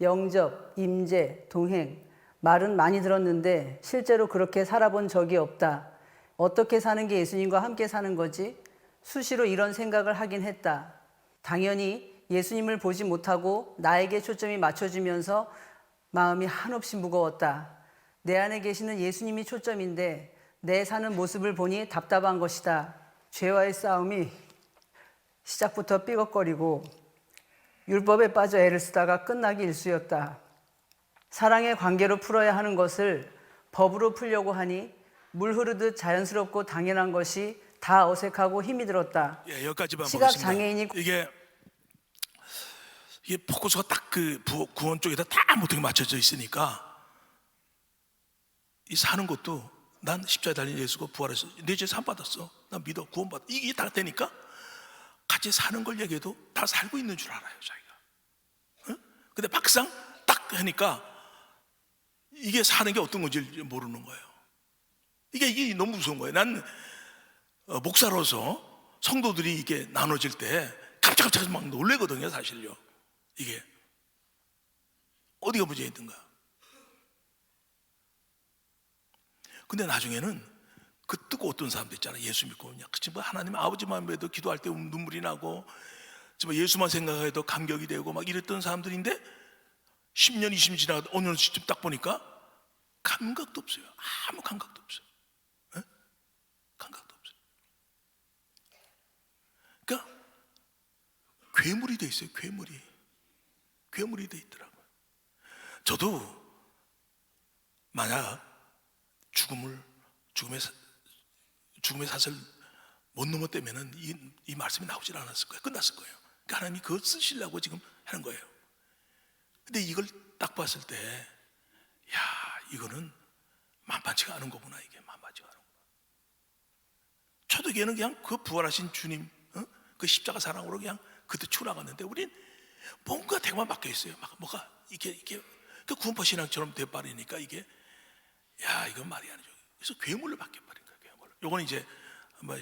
영접, 임재, 동행 말은 많이 들었는데 실제로 그렇게 살아본 적이 없다. 어떻게 사는 게 예수님과 함께 사는 거지? 수시로 이런 생각을 하긴 했다. 당연히 예수님을 보지 못하고 나에게 초점이 맞춰지면서 마음이 한없이 무거웠다. 내 안에 계시는 예수님이 초점인데 내 사는 모습을 보니 답답한 것이다. 죄와의 싸움이 시작부터 삐걱거리고 율법에 빠져 애를 쓰다가 끝나기 일쑤였다. 사랑의 관계로 풀어야 하는 것을 법으로 풀려고 하니 물 흐르듯 자연스럽고 당연한 것이 다 어색하고 힘이 들었다. 예, 여기까지만 시각 보겠습니다. 장애인이 이게 포커스가 딱 그 구원 쪽에다 다 못하게 맞춰져 있으니까 이 사는 것도 난 십자가에 달린 예수가 부활해서 내 죄 산 받았어. 난 믿어 구원받아. 이게 다 되니까 같이 사는 걸 얘기해도 다 살고 있는 줄 알아요, 자기가. 응? 근데 막상 딱 하니까 이게 사는 게 어떤 건지 모르는 거예요. 이게 너무 무서운 거예요. 난 목사로서 성도들이 이게 나눠질 때 깜짝깜짝 막 놀래거든요, 사실요. 이게 어디가 문제 있는가? 근데 나중에는 그 뜨고 어떤 사람들 있잖아요. 예수 믿고 그냥 그치 뭐 하나님 아버지만 해도 기도할 때 눈물이 나고 정말 예수만 생각해도 감격이 되고 막 이랬던 사람들인데 10년 20년 지나고 어느 시점 딱 보니까 감각도 없어요. 아무 감각도 없어요. 에? 감각도 없어요. 그러니까 괴물이 돼 있어요. 괴물이 돼 있더라고요. 저도 만약 죽음의 사슬 못 넘었다면은 이 말씀이 나오질 않았을 거예요. 끝났을 거예요. 그러니까 하나님이 그거 쓰시려고 지금 하는 거예요. 근데 이걸 딱 봤을 때, 야, 이거는 만만치가 않은 거구나. 이게 만만치가 않은 거구나. 초대교회는 그냥 그 부활하신 주님, 그 십자가 사랑으로 그냥 그때 추락하는데 우린 뭔가 대만 바뀌어 있어요. 막 뭐가 이게 그 구원파 신앙처럼 돼버리니까 이게 야, 이건 말이 아니죠. 그래서 괴물로 바뀌어버린 거예요. 괴물로. 요건 이제 한번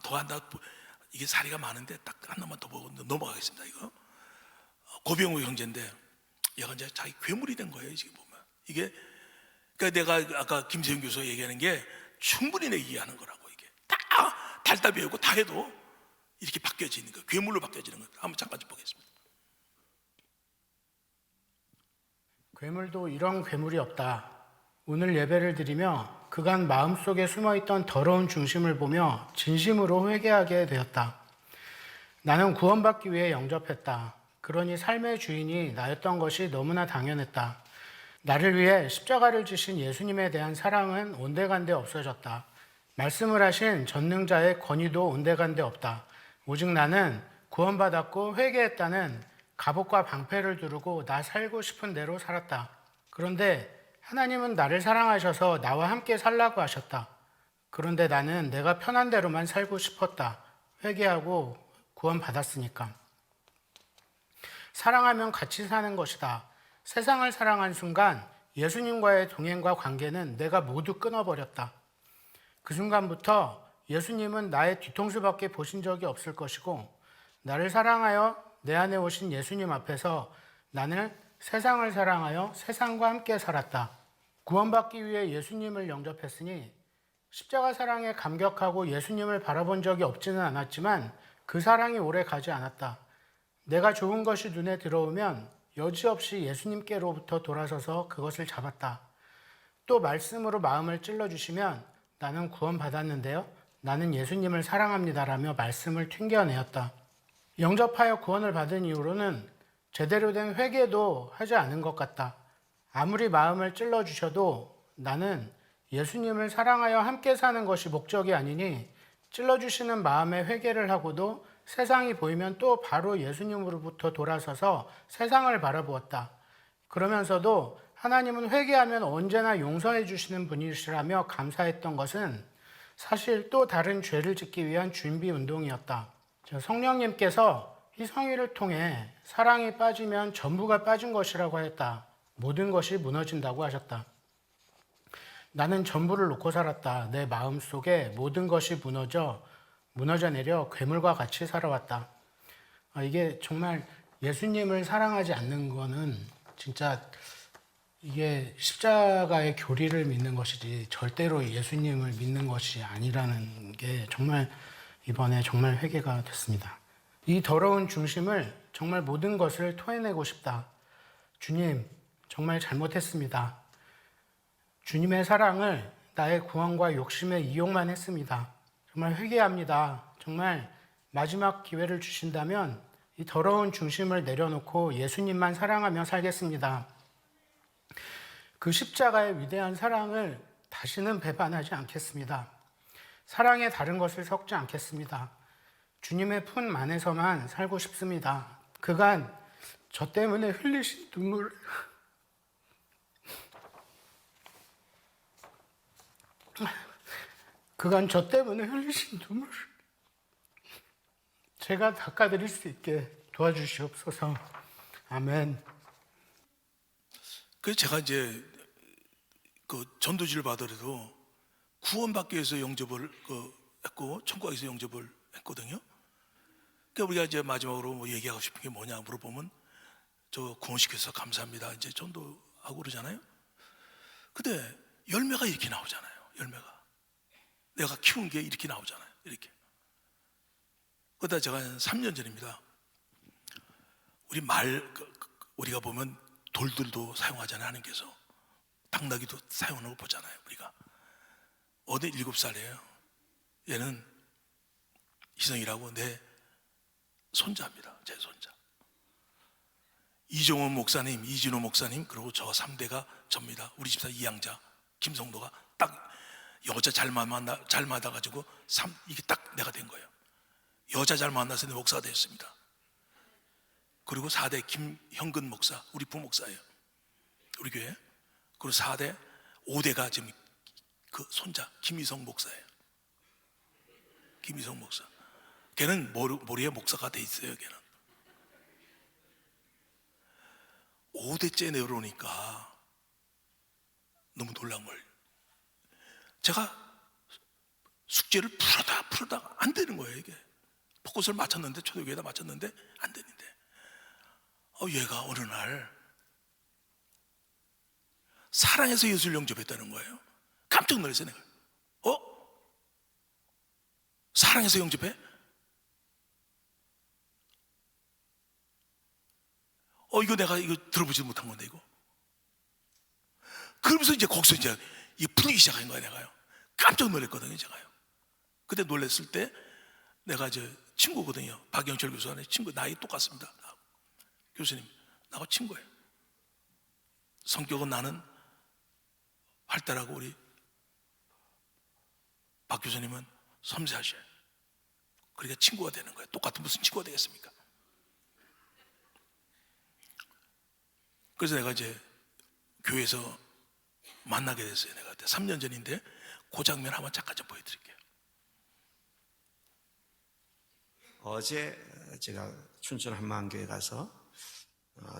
더 한다. 이게 사례가 많은데 딱 하나만 더 보고 넘어가겠습니다. 이거 고병우 형제인데 얘가 이제 자기 괴물이 된 거예요. 지금 보면 이게 그러니까 내가 아까 김세윤 교수가 얘기하는 게 충분히 내 이해하는 거라고. 이게 다 달다 배우고 다 해도 이렇게 바뀌어지는 거, 괴물로 바뀌어지는 거. 한번 잠깐 좀 보겠습니다. 괴물도 이런 괴물이 없다. 오늘 예배를 드리며 그간 마음속에 숨어있던 더러운 중심을 보며 진심으로 회개하게 되었다. 나는 구원받기 위해 영접했다. 그러니 삶의 주인이 나였던 것이 너무나 당연했다. 나를 위해 십자가를 지신 예수님에 대한 사랑은 온데간데 없어졌다. 말씀을 하신 전능자의 권위도 온데간데 없다. 오직 나는 구원받았고 회개했다는 갑옷과 방패를 두르고 나 살고 싶은 대로 살았다. 그런데 하나님은 나를 사랑하셔서 나와 함께 살라고 하셨다. 그런데 나는 내가 편한 대로만 살고 싶었다. 회개하고 구원받았으니까. 사랑하면 같이 사는 것이다. 세상을 사랑한 순간 예수님과의 동행과 관계는 내가 모두 끊어버렸다. 그 순간부터 예수님은 나의 뒤통수밖에 보신 적이 없을 것이고 나를 사랑하여 내 안에 오신 예수님 앞에서 나는 세상을 사랑하여 세상과 함께 살았다. 구원받기 위해 예수님을 영접했으니 십자가 사랑에 감격하고 예수님을 바라본 적이 없지는 않았지만 그 사랑이 오래 가지 않았다. 내가 좋은 것이 눈에 들어오면 여지없이 예수님께로부터 돌아서서 그것을 잡았다. 또 말씀으로 마음을 찔러주시면 나는 구원받았는데요. 나는 예수님을 사랑합니다라며 말씀을 튕겨내었다. 영접하여 구원을 받은 이후로는 제대로 된 회개도 하지 않은 것 같다. 아무리 마음을 찔러주셔도 나는 예수님을 사랑하여 함께 사는 것이 목적이 아니니 찔러주시는 마음의 회개를 하고도 세상이 보이면 또 바로 예수님으로부터 돌아서서 세상을 바라보았다. 그러면서도 하나님은 회개하면 언제나 용서해 주시는 분이시라며 감사했던 것은 사실 또 다른 죄를 짓기 위한 준비 운동이었다. 성령님께서 희성이를 통해 사랑이 빠지면 전부가 빠진 것이라고 했다. 모든 것이 무너진다고 하셨다. 나는 전부를 놓고 살았다. 내 마음 속에 모든 것이 무너져 내려 괴물과 같이 살아왔다. 이게 정말 예수님을 사랑하지 않는 거는 진짜 이게 십자가의 교리를 믿는 것이지 절대로 예수님을 믿는 것이 아니라는 게 정말 이번에 정말 회개가 됐습니다. 이 더러운 중심을 정말 모든 것을 토해내고 싶다. 주님, 정말 잘못했습니다. 주님의 사랑을 나의 구원과 욕심에 이용만 했습니다. 정말 회개합니다. 정말 마지막 기회를 주신다면 이 더러운 중심을 내려놓고 예수님만 사랑하며 살겠습니다. 그 십자가의 위대한 사랑을 다시는 배반하지 않겠습니다. 사랑에 다른 것을 섞지 않겠습니다. 주님의 품 안에서만 살고 싶습니다. 그간 저 때문에 흘리신 눈물, 제가 닦아드릴 수 있게 도와주시옵소서. 아멘. 그래서 제가 이제 그 전도지를 받으려도 구원받기 위해서 영접을 했고 천국하기 위해서 영접을 했거든요. 그러니까 우리가 이제 마지막으로 뭐 얘기하고 싶은 게 뭐냐 물어보면 저 구원시켜서 감사합니다. 이제 전도하고 그러잖아요. 근데 열매가 이렇게 나오잖아요. 열매가 내가 키운 게 이렇게 나오잖아요. 이렇게. 그러다 제가 3년 전입니다. 우리가 보면 돌들도 사용하잖아요. 하나님께서 당나귀도 사용하는 거 보잖아요. 우리가 어디 7살이에요. 얘는 희성이라고 내 손자입니다. 제 손자. 이종원 목사님, 이진호 목사님, 그리고 저 3대가 접니다. 우리 집사 이양자, 김성도가 딱 여자 잘 만나가지고 이게 딱 내가 된 거예요. 여자 잘 만나서 내 목사가 됐습니다. 그리고 4대 김형근 목사, 우리 부목사예요. 우리 교회. 그리고 4대, 5대가 지금 그 손자 김희성 목사예요. 김희성 목사. 걔는 모리의 목사가 돼 있어요. 걔는 5대째 내려오니까 너무 놀란 걸. 제가 숙제를 풀어다 안 되는 거예요. 이게 포커스를 맞췄는데, 초대교회에다 맞췄는데 안 되는데 얘가 어느 날 사랑해서 예수를 영접했다는 거예요. 깜짝 놀랐어요. 내가 사랑해서 영접해? 이거 내가 들어보지 못한 건데 이거. 그러면서 이제 거기서 이제 풀리기 시작한 거예요. 내가요. 깜짝 놀랐거든요. 제가요. 그때 놀랐을 때 내가 이제 친구거든요. 박영철 교수님 친구, 나이 똑같습니다. 교수님 나하고 친구예요. 성격은 나는 활달하고 우리 박 교수님은 섬세하셔요. 그러니까 친구가 되는 거예요. 똑같은 무슨 친구가 되겠습니까? 그래서 내가 이제 교회에서 만나게 됐어요. 내가 그때 3년 전인데 그 장면 한번 잠깐 좀 보여드릴게요. 어제 제가 춘천 한마음교회 가서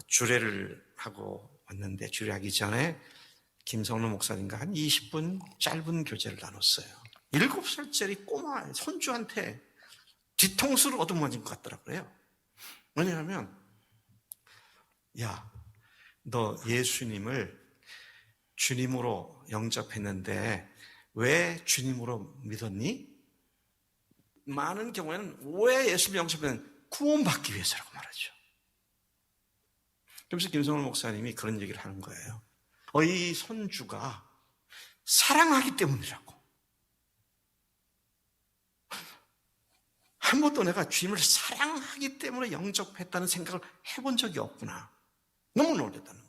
주례를 하고 왔는데, 주례하기 전에 김성로 목사님과 한 20분 짧은 교제를 나눴어요. 7살짜리 꼬마 손주한테 뒤통수를 얻어맞은 것 같더라고요. 뭐냐면, 야, 너 예수님을 주님으로 영접했는데 왜 주님으로 믿었니? 많은 경우에는 왜 예수를 영접했는 구원받기 위해서라고 말하죠. 그래서 김성훈 목사님이 그런 얘기를 하는 거예요. 이 손주가 사랑하기 때문이라고. 한 번도 내가 주님을 사랑하기 때문에 영접했다는 생각을 해본 적이 없구나. 너무 놀랐다는 거예요.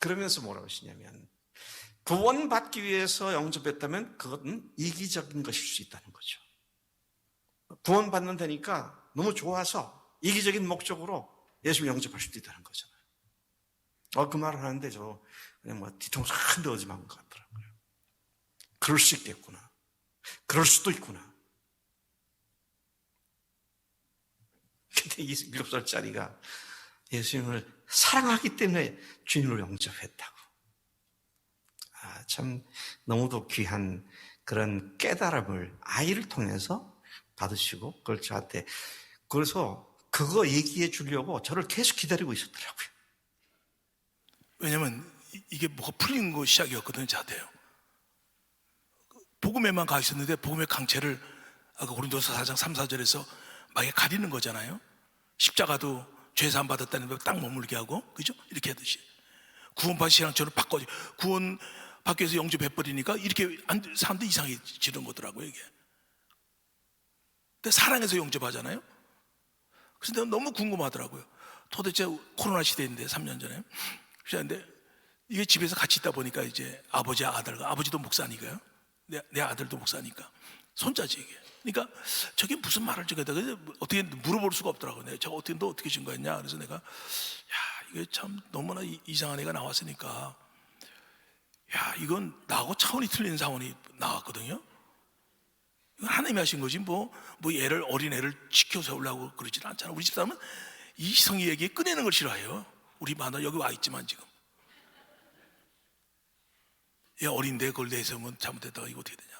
그러면서 뭐라고 하시냐면 구원받기 위해서 영접했다면 그것은 이기적인 것일 수 있다는 거죠. 구원받는 데니까 너무 좋아서 이기적인 목적으로 예수를 영접할 수도 있다는 거잖아요. 그 말을 하는데 저 그냥 뭐 뒤통수 한 대 어지 맞은 것 같더라고요. 그럴 수 있겠구나. 그럴 수도 있구나. 근데 7살짜리가 예수님을 사랑하기 때문에 주님을 영접했다고. 참 너무도 귀한 그런 깨달음을 아이를 통해서 받으시고 그걸 저한테 그래서 그거 얘기해 주려고 저를 계속 기다리고 있었더라고요. 왜냐면 이게 뭐가 풀린 거 시작이었거든요. 저한테요. 복음에만 가 있었는데 복음의 강체를 아까 고린도서 4장 3, 4절에서 막 가리는 거잖아요. 십자가도 죄사함 받았다는 걸 딱 머물게 하고, 그죠? 이렇게 하듯이 구원받은 신앙처럼 바꿔 구원 받기 위해서 영접해버리니까 이렇게 사람도 이상해지는 거더라고요, 이게. 근데 사랑해서 영접하잖아요. 그래서 내가 너무 궁금하더라고요. 도대체 코로나 시대인데 3년 전에 그런데 이게 집에서 같이 있다 보니까 이제 아버지 아들과 아버지도 목사니까요. 내 아들도 목사니까 손자지 이게. 그러니까 저게 무슨 말을 저게다 어떻게 물어볼 수가 없더라고요. 저거 너 어떻게 증거했냐? 그래서 내가 이게 참 너무나 이상한 애가 나왔으니까 이건 나하고 차원이 틀린 사원이 나왔거든요. 이건 하나님이 하신 거지 뭐 얘를 어린 애를 지켜 세우려고 그러지는 않잖아. 우리 집사람은 이성이 얘기에 꺼내는 걸 싫어해요. 우리 마누라 여기 와 있지만 지금 얘 어린데 그걸 내세우면 잘못했다가 이거 어떻게 되냐.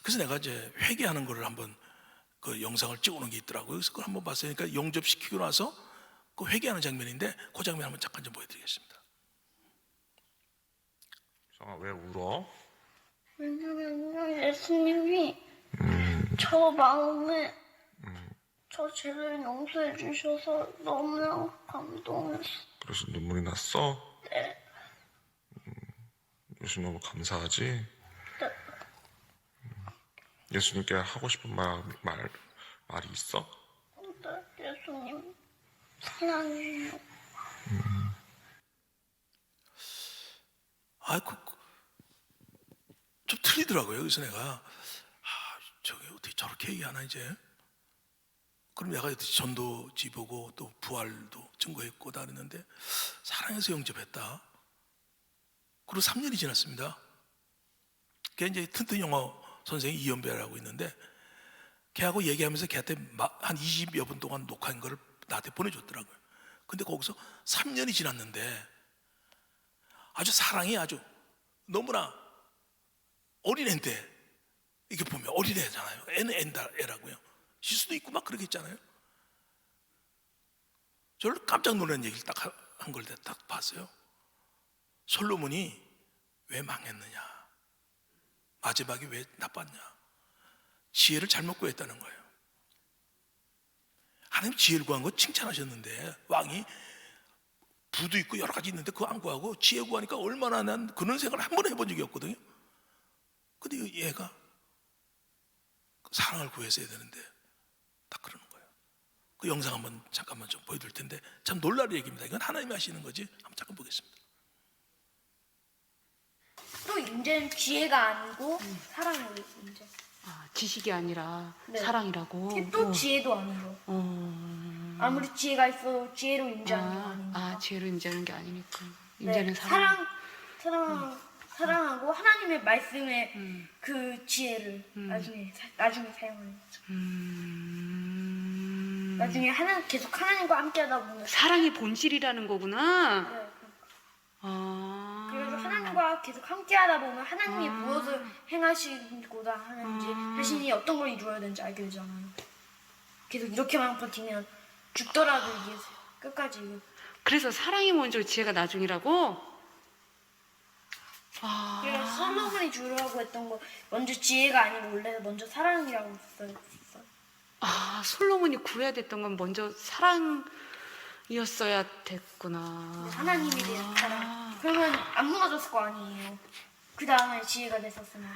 그래서 내가 이제 회개하는 거를 한번 그 영상을 찍어놓은 게 있더라고요. 그래서 그걸 한번 봤어요. 그러니까 영접시키고 나서 그 회개하는 장면인데 그 장면 한번 잠깐 좀 보여드리겠습니다. 정아 왜 울어? 왜냐면 예수님이 저 마음에 저 죄를 용서해 주셔서 너무나 감동했어. 그래서 눈물이 났어? 네. 예수님 너무 감사하지? 예수님께 하고 싶은 말이 있어? 네, 예수님 사랑해요. 좀 틀리더라고요. 그래서 내가 저게 어떻게 저렇게 얘기하나 이제. 그럼 내가 전도지 보고 또 부활도 증거했고 다 그랬는데 사랑해서 영접했다. 그리고 3년이 지났습니다. 걔 이제 튼튼 영어 선생이 이연배라고 있는데 걔하고 얘기하면서 걔한테 한 20여 분 동안 녹화한 거를 나한테 보내줬더라고요. 근데 거기서 3년이 지났는데 아주 사랑이 아주 너무나 어린애인데 이게 보면 어린애잖아요. 애는 애라고요. 실수도 있고 막 그러겠잖아요. 저를 깜짝 놀란 얘기를 딱 한 걸 딱 봤어요. 솔로몬이 왜 망했느냐, 마지막에 왜 나빴냐, 지혜를 잘못 구했다는 거예요. 하나님 지혜를 구한 거 칭찬하셨는데 왕이 부도 있고 여러 가지 있는데 그거 안 구하고 지혜 구하니까 얼마나 난 그런 생각을 한 번 해본 적이 없거든요. 근데 얘가 사랑을 구해서 해야 되는데 딱 그러는 거예요. 그 영상 한번 잠깐만 좀 보여드릴 텐데 참 놀랄 얘기입니다. 이건 하나님이 하시는 거지. 한번 잠깐 보겠습니다. 또 인제는 지혜가 아니고 사랑이에요. 인제. 지식이 아니라 네. 사랑이라고. 또 지혜도 아니고. 아무리 지혜가 있어도 지혜로 인자하는 게 아니니까. 지혜로 인자하는 게 아니니까. 네, 인자는 사랑하고 하나님의 말씀에 그 지혜를 나중에 사용하는 거죠. 나중에 계속 하나님과 함께하다 보면 사랑이 본질이라는 거구나. 네, 그래서 하나님과 계속 함께하다 보면 하나님이 무엇을 행하시고자 하는지 자신이 어떤 걸 이루어야 되는지 알게 되잖아요. 계속 이렇게만 버티면 죽더라도 이게 끝까지. 그래서 사랑이 먼저 지혜가 나중이라고? 그래서 솔로몬이 주라고 했던 거 먼저 지혜가 아니고 원래 먼저 사랑이라고 했어요. 아, 솔로몬이 구해야 됐던 건 먼저 사랑이었어야 됐구나. 하나님에 대한 사랑. 그러면 안 무너졌을 거 아니에요. 그 다음에 지혜가 됐었으면.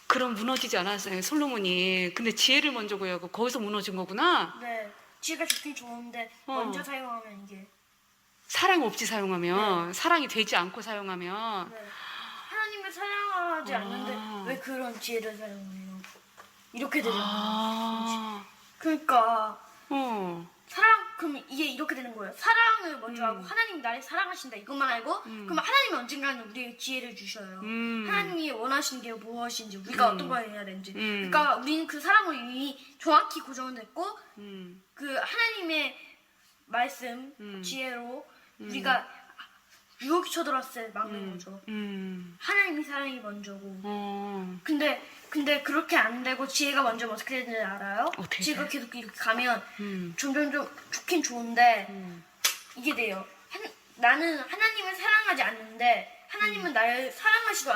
그럼 무너지지 않았어요, 솔로몬이. 근데 지혜를 먼저 구하고 거기서 무너진 거구나. 네. 지혜가 좋긴 좋은데 먼저 사용하면 이게. 사랑 없이 사용하면, 사랑이 되지 않고 사용하면. 네. 하나님을 사랑하지 않는데 왜 그런 지혜를 사용해요? 이렇게 되죠. 그러니까 사랑 그럼 이게 이렇게 되는 거예요. 사랑을 먼저 하고 하나님이 나를 사랑하신다 이것만 알고 그럼 하나님이 언젠가는 우리에게 지혜를 주셔요. 하나님이 원하시는 게 무엇인지 우리가 어떤 걸 해야 되는지. 그러니까 우리는 그 사랑을 이미 정확히 고정됐고 그 하나님의 말씀 지혜로 우리가 유혹이 쳐들었을 때 막는 거죠. 하나님이 사랑이 먼저고. 근데 그렇게 안 되고 지혜가 먼저 어떻게 되는지 알아요? 지혜가 계속 이렇게 가면 점점 좀 좋긴 좋은데 이게 돼요. 나는 하나님을 사랑하지 않는데 하나님은 나를 사랑하지도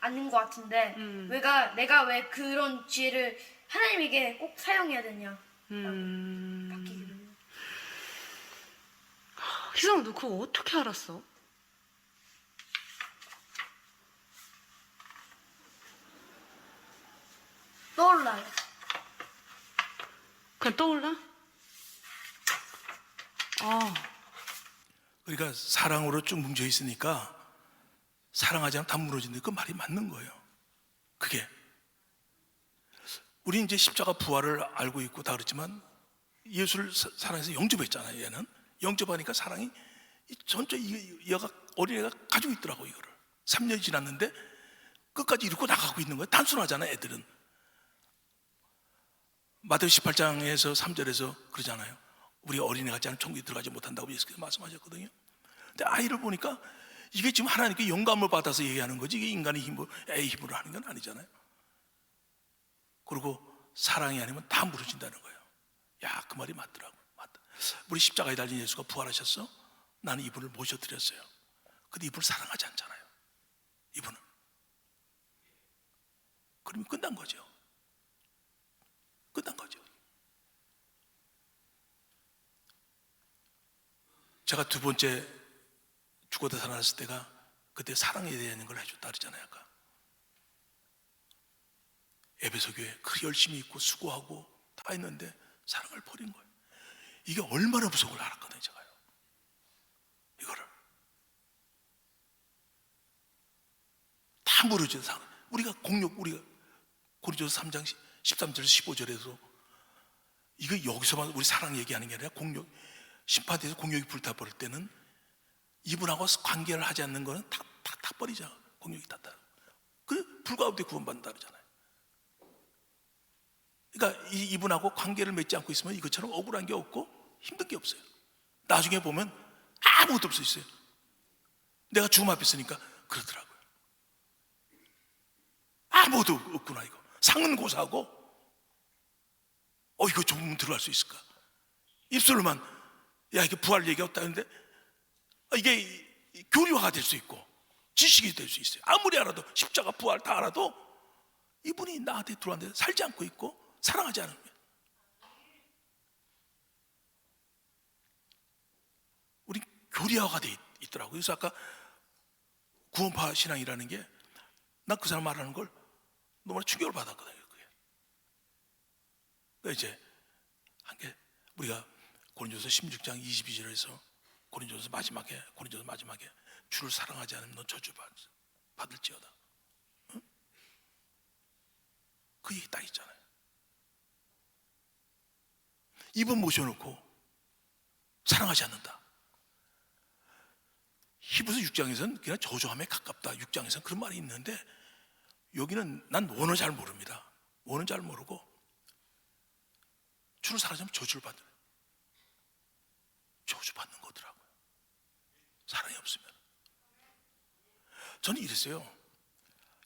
않는 것 같은데 내가 왜 그런 지혜를 하나님에게 꼭 사용해야 되냐? 바뀌게 돼요. 희성아, 너 그거 어떻게 알았어? 떠올라요. 그냥 떠올라? 그러니까 사랑으로 쭉 뭉쳐 있으니까 사랑하지 않으면 다 무너진다. 그 말이 맞는 거예요. 그게 우리 이제 십자가 부활을 알고 있고 다 그렇지만 예수를 사랑해서 영접했잖아요. 얘는 영접하니까 사랑이 전체 얘가 어린애가 가지고 있더라고. 이거를 3년이 지났는데 끝까지 이루고 나가고 있는 거예요. 단순하잖아. 애들은 마태복음 18장에서 3절에서 그러잖아요. 우리 어린애 같지 않으면 천국에 들어가지 못한다고 예수께서 말씀하셨거든요. 근데 아이를 보니까 이게 지금 하나님께 영감을 받아서 얘기하는 거지, 이게 인간의 힘으로, 애의 힘으로 하는 건 아니잖아요. 그리고 사랑이 아니면 다 무너진다는 거예요. 야, 그 말이 맞더라고. 맞다. 우리 십자가에 달린 예수가 부활하셨어? 나는 이분을 모셔드렸어요. 근데 이분을 사랑하지 않잖아요. 이분은. 그러면 끝난 거죠. 끝난 거죠. 제가 두 번째 죽어도 살아났을 때가 그때 사랑에 대한 걸 해줬다 그랬잖아요. 아까 에베소 교회 그 열심히 있고 수고하고 다 했는데 사랑을 버린 거예요. 이게 얼마나 무서운 걸 알았거든요. 제가요. 이거를 다 무너진 사랑. 우리가 고린도서 3장 13절 15절에서 이거 여기서만 우리 사랑 얘기하는 게 아니라 공욕, 심판대에서 공욕이 불타버릴 때는 이분하고 관계를 하지 않는 거는 다 버리자. 공욕이 탔다. 그래 불가운데 구원받는다 그러잖아요. 그러니까 이분하고 관계를 맺지 않고 있으면 이것처럼 억울한 게 없고 힘든 게 없어요. 나중에 보면 아무것도 없을 수 있어요. 내가 죽음 앞에 있으니까 그러더라고요. 아무것도 없구나 이거. 상은 고사하고 이거 조금 들어갈 수 있을까? 입술로만 야 이게 부활 얘기 없다 했는데 이게 교리화가 될 수 있고 지식이 될 수 있어요. 아무리 알아도 십자가 부활 다 알아도 이분이 나한테 들어왔는데 살지 않고 있고 사랑하지 않은 거예요. 우리 교리화가 돼 있더라고요. 그래서 아까 구원파 신앙이라는 게 난 그 사람 말하는 걸 너무나 충격을 받았거든요. 그러니까 이제 한 게 우리가 고린도서 16장 22절에서 고린도서 마지막에 주를 사랑하지 않으면 너 저주 받을지어다. 응? 그 얘기 딱 있잖아요. 이분 모셔놓고 사랑하지 않는다. 히브리서 6장에서는 그냥 저주함에 가깝다. 6장에서는 그런 말이 있는데 여기는 난 원어 잘 모릅니다. 원어는 잘 모르고 주를 사랑하면 저주를 받는 거더라고요. 사랑이 없으면. 저는 이랬어요.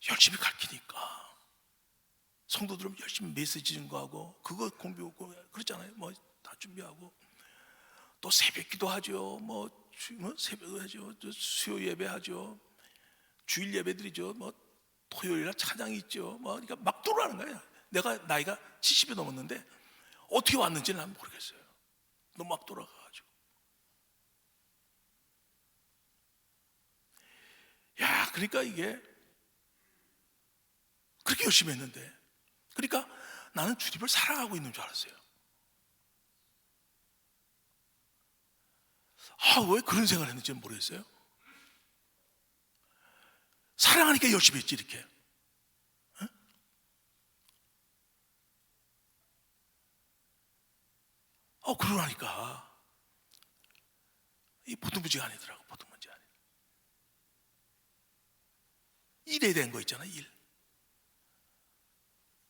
열심히 가르치니까 성도들은 열심히 메시지 증거하고 그거 공부하고 그렇잖아요. 뭐 다 준비하고 또 새벽 기도하죠. 뭐 뭐 새벽 하죠, 수요 예배 하죠, 주일 예배 드리죠, 뭐 토요일날 찬양이 있죠. 뭐 그러니까 막 돌아가는 거예요. 내가 나이가 70이 넘었는데 어떻게 왔는지는 난 모르겠어요. 너무 막 돌아가가지고. 야, 그러니까 이게 그렇게 열심히 했는데, 그러니까 나는 주님을 사랑하고 있는 줄 알았어요. 왜 그런 생각을 했는지는 모르겠어요. 사랑하니까 열심히 했지 이렇게. 그러고 나니까 이 보통 문제가 아니더라고. 보통 문제 아니. 일에 대한 거 있잖아. 일.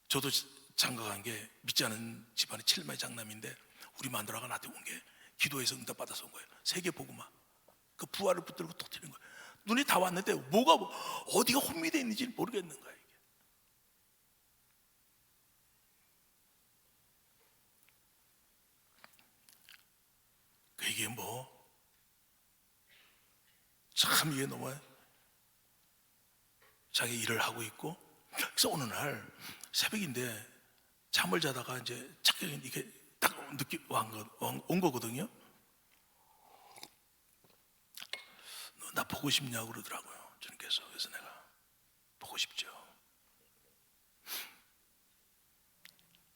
저도 장가간 게 믿지 않은 집안의 7만의 장남인데 우리 마누라가 나한테 온 게 기도해서 응답 받아서 온 거예요. 세계 복음화. 그 부활을 붙들고 터뜨리는 거예요. 눈이 다 왔는데 뭐가 어디가 혼미되어 있는지 모르겠는 거예요. 이게 참 이게 너무 자기 일을 하고 있고, 그래서 어느 날 새벽인데 잠을 자다가 이제 착각이 이렇게 딱 온 거거든요. 너 나 보고 싶냐고 그러더라고요, 주님께서. 그래서 내가 보고 싶죠.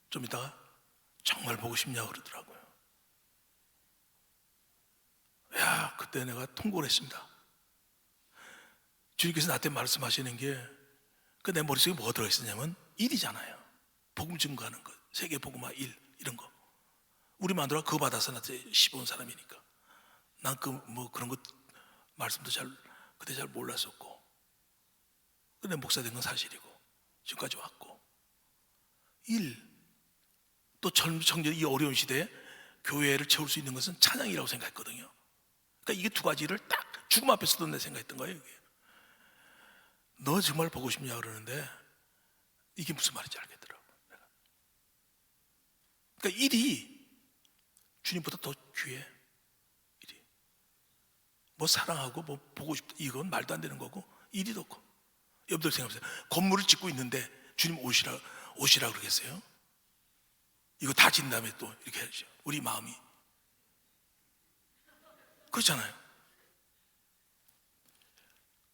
좀 이따가 정말 보고 싶냐고 그러더라고요. 야, 그때 내가 통곡을 했습니다. 주님께서 나한테 말씀하시는 게, 내 머릿속에 뭐가 들어있었냐면 일이잖아요. 복음 증거하는 것, 세계 복음화 일, 이런 거. 우리 마누라 그거 받아서 나한테 씹어온 사람이니까 난 그런 것 말씀도 그때 잘 몰랐었고, 근데 목사 된 건 사실이고 지금까지 왔고, 일, 또 청년 이 어려운 시대에 교회를 채울 수 있는 것은 찬양이라고 생각했거든요. 그러니까 이게 두 가지를 딱 죽음 앞에서도 내 생각했던 거예요. 이게. 너 정말 보고 싶냐 그러는데 이게 무슨 말인지 알겠더라고. 그러니까 일이 주님보다 더 귀해. 일이. 사랑하고 보고 싶다 이건 말도 안 되는 거고, 일이 더 커. 여러분들 생각해보세요. 건물을 짓고 있는데 주님 오시라 그러겠어요? 이거 다 짓는 다음에 또 이렇게 해야죠. 우리 마음이 그렇잖아요.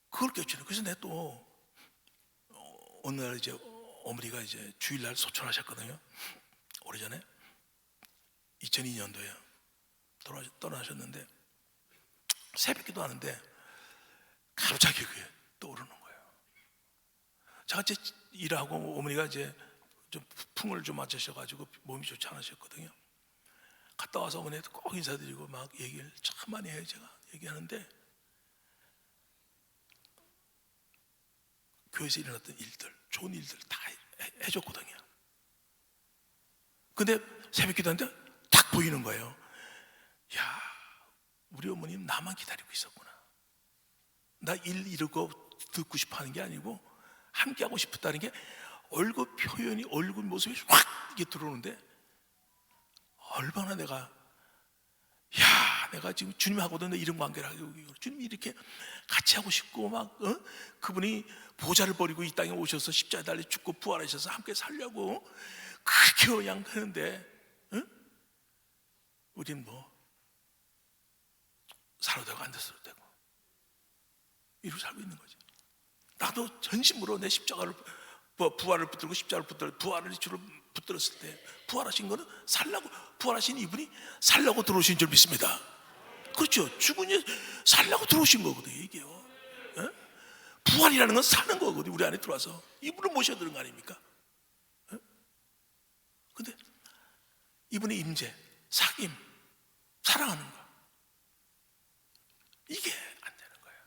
그걸 깨우치는. 그래서 내가 또 어느 날 이제 어머니가 이제 주일날 소천하셨거든요. 오래전에 2002년도에 떠나셨는데 새벽기도 하는데 갑자기 그게 떠오르는 거예요. 제가 이제 일하고 어머니가 이제 좀 풍을 좀 맞으셔가지고 몸이 좋지 않으셨거든요. 갔다 와서 어머니한테 꼭 인사드리고 막 얘기를 참 많이 해요. 제가 얘기하는데 교회에서 일어났던 일들, 좋은 일들 다 해줬거든요. 근데 새벽 기도하는데 딱 보이는 거예요. 야, 우리 어머니는 나만 기다리고 있었구나. 나 일 이루고 듣고 싶어 하는 게 아니고 함께 하고 싶었다는 게 얼굴 표현이, 얼굴 모습이 확 이게 들어오는데, 얼마나 내가 지금 주님하고도 이런 관계를 하고, 주님이 이렇게 같이 하고 싶고 그분이 보좌를 버리고 이 땅에 오셔서 십자가에 달려 죽고 부활하셔서 함께 살려고 그렇게 그냥 하는데, 우린 살아도 되고 안 돼서도 되고 이러고 살고 있는 거지. 나도 전심으로 내 십자가를 부활을 붙들고 십자가를 붙들고 부활을 주로 붙들었을 때, 부활하신 거는 살라고, 부활하신 이분이 살라고 들어오신 줄 믿습니다. 그렇죠. 죽으니 살라고 들어오신 거거든요, 이게요. 부활이라는 건 사는 거거든요. 우리 안에 들어와서 이분을 모셔드는 거 아닙니까? 근데 이분의 임재, 사귐, 사랑하는 거, 이게 안 되는 거예요.